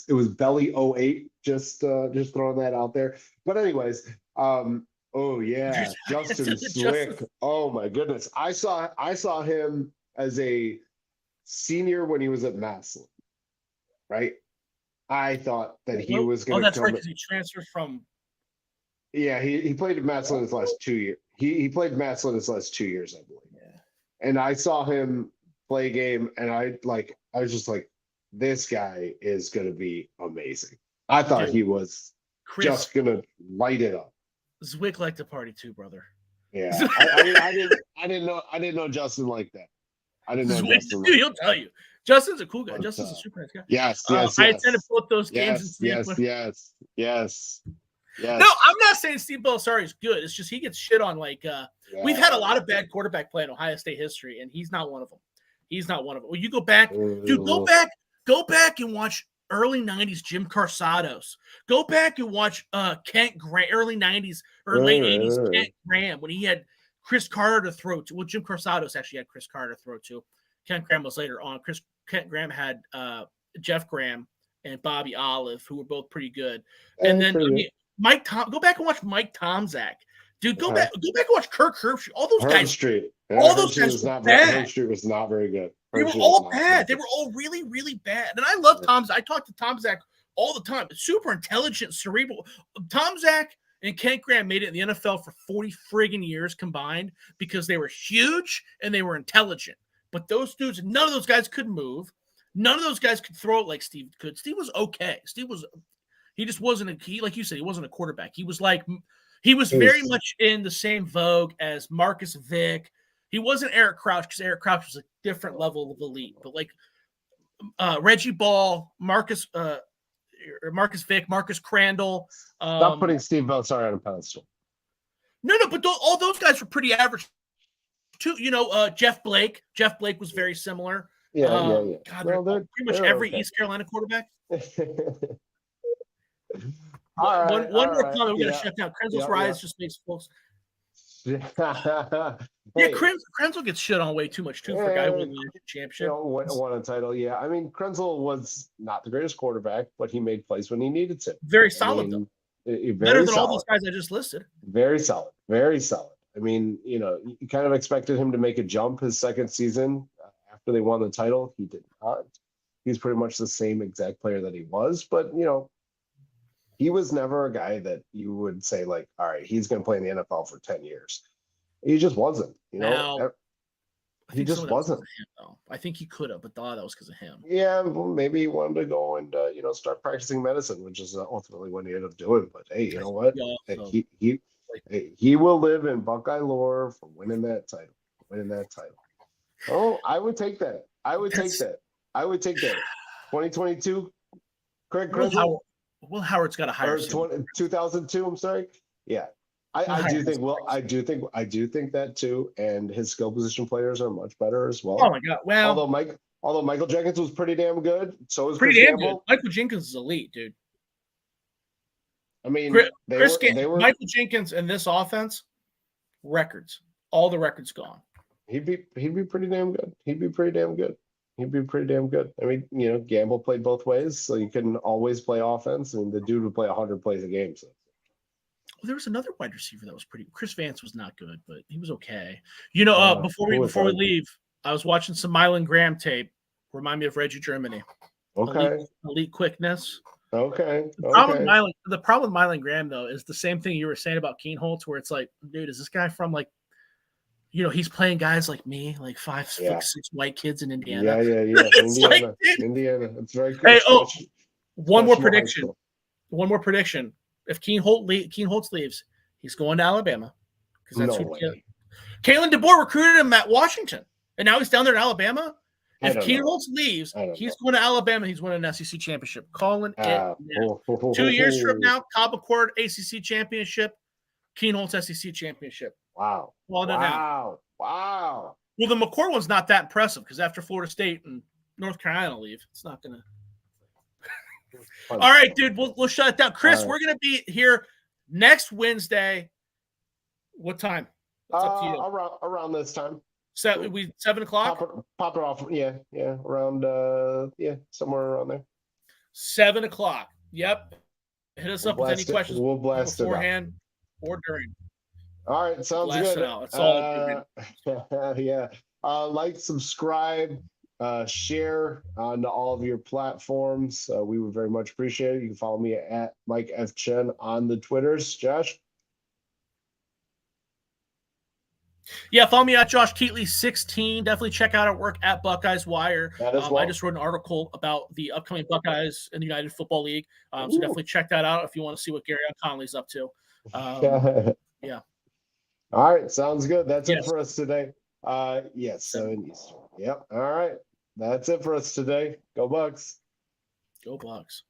It was Belly '08. Just throwing that out there. But anyways, oh yeah, Justin Zwick. Oh my goodness, I saw him as a senior when he was at Massillon, right? I thought that he was going to that's come. right, because he transferred from. Yeah, he played at Massillon his last 2 years. He played Massillon his last 2 years, I believe. Yeah. And I saw him play a game, and I was just like, this guy is going to be amazing. I thought he was just going to light it up. Zwick liked to party too, brother. Yeah, I didn't know Justin like that. I didn't know Justin. Dude, he'll tell you. Justin's a cool guy. Justin's a super nice guy. Yes. I attended both those games. Yes. No, I'm not saying Steve Belisari is good. It's just he gets shit on. We've had a lot of bad quarterback play in Ohio State history, and he's not one of them. Well, you go back, dude. Go back and watch early '90s Jim Carsados. Go back and watch Kent Graham, early '90s or late '80s Kent Graham when he had Chris Carter to throw to. Well, Jim Carsados actually had Chris Carter to throw to. Kent Graham was later on. Kent Graham had Jeff Graham and Bobby Olive, who were both pretty good. And then Mike Tom. Go back and watch Mike Tomczak. Dude, go back and watch Kirk Herbstreit. All those guys. All those guys were bad. Herbstreit was not very good. They were all bad. They were all really, really bad. And I love Tomczak. I talk to Tomczak all the time. Super intelligent, cerebral. Tomczak and Kent Graham made it in the NFL for 40 friggin' years combined because they were huge and they were intelligent. But those dudes, none of those guys could move. None of those guys could throw it like Steve could. Steve was okay. He just wasn't like you said, he wasn't a quarterback. He was very much in the same vogue as Marcus Vick. He wasn't Eric Crouch because Eric Crouch was a different level of elite. But like Reggie Ball, Marcus Vick, Marcus Crandall. Stop putting Steve Belisari on a pedestal. No, but all those guys were pretty average too. Jeff Blake. Jeff Blake was very similar. Yeah. God, pretty much every East Carolina quarterback. One more comment. We're going to shut down. Krenzel's rise just makes folks. Krenzel gets shit on way too much too for a guy who won the championship. Won a title. Yeah, I mean Krenzel was not the greatest quarterback, but he made plays when he needed to. Very solid though. Better than all those guys I just listed. Very solid. I mean, you kind of expected him to make a jump his second season after they won the title. He did not. He's pretty much the same exact player that he was, but he was never a guy that you would say like, all right, he's going to play in the NFL for 10 years. He just wasn't, he just wasn't. I think he could have, but a lot of that was because of him. Yeah, well, maybe he wanted to go and start practicing medicine, which is ultimately what he ended up doing. But hey, you know what? He will live in Buckeye lore for winning that title. Oh, I would take that. 2022, Craig Krenzel. Will Howard's got a higher 2002. I'm sorry. Yeah, I do think. Well, I do think that too. And his skill position players are much better as well. Oh my god! Well, although Michael Jenkins was pretty damn good, so was pretty damn good. Michael Jenkins is elite, dude. I mean, Michael Jenkins in this offense, records. All the records gone. He'd be pretty damn good. I mean, Gamble played both ways, so you couldn't always play offense. I mean, the dude would play 100 plays a game. So. Well, there was another wide receiver that was pretty. Chris Vance was not good, but he was okay. Before we leave, I was watching some Mylan Graham tape. Remind me of Reggie Germany. Okay. Elite quickness. Okay. The problem with Mylan Graham though is the same thing you were saying about Keenholz, where it's like, dude, is this guy from like? He's playing guys like me, like 5'6" white kids in Indiana. Yeah. Indiana. It's very good. Hey, one more prediction. If Keenholz leaves, he's going to Alabama. Because that's Kalen DeBoer recruited him at Washington, and now he's down there in Alabama. If Keenholz leaves, he's going to Alabama. He's winning an SEC championship. Calling it now. 2 years from now, Cobb Accord ACC championship, Keenholz SEC championship. Wow. Wow. Well, the McCord one's not that impressive because after Florida State and North Carolina leave, it's not going to. All right, dude, we'll shut it down. Chris, we're going to be here next Wednesday. What time? It's up to you. Around this time. 7 o'clock? Pop it off. Yeah. Around, somewhere around there. 7 o'clock. Yep. Hit us We'll up with any blast it. questions We'll blast it out. beforehand or during. All right, sounds Blast good. it out. That's all I do. Yeah. Like, subscribe, share on all of your platforms. We would very much appreciate it. You can follow me at Mike F. Chen on the Twitters. Josh? Yeah, follow me at Josh Keatley 16. Definitely check out our work at Buckeyes Wire. That as well. I just wrote an article about the upcoming Buckeyes in the United Football League. So definitely check that out if you want to see what Gary Conley's up to. Yeah. All right, sounds good. That's it for us today. Yes, 7 Eastern. Yep. All right. That's it for us today. Go Bucks. Go Bucks.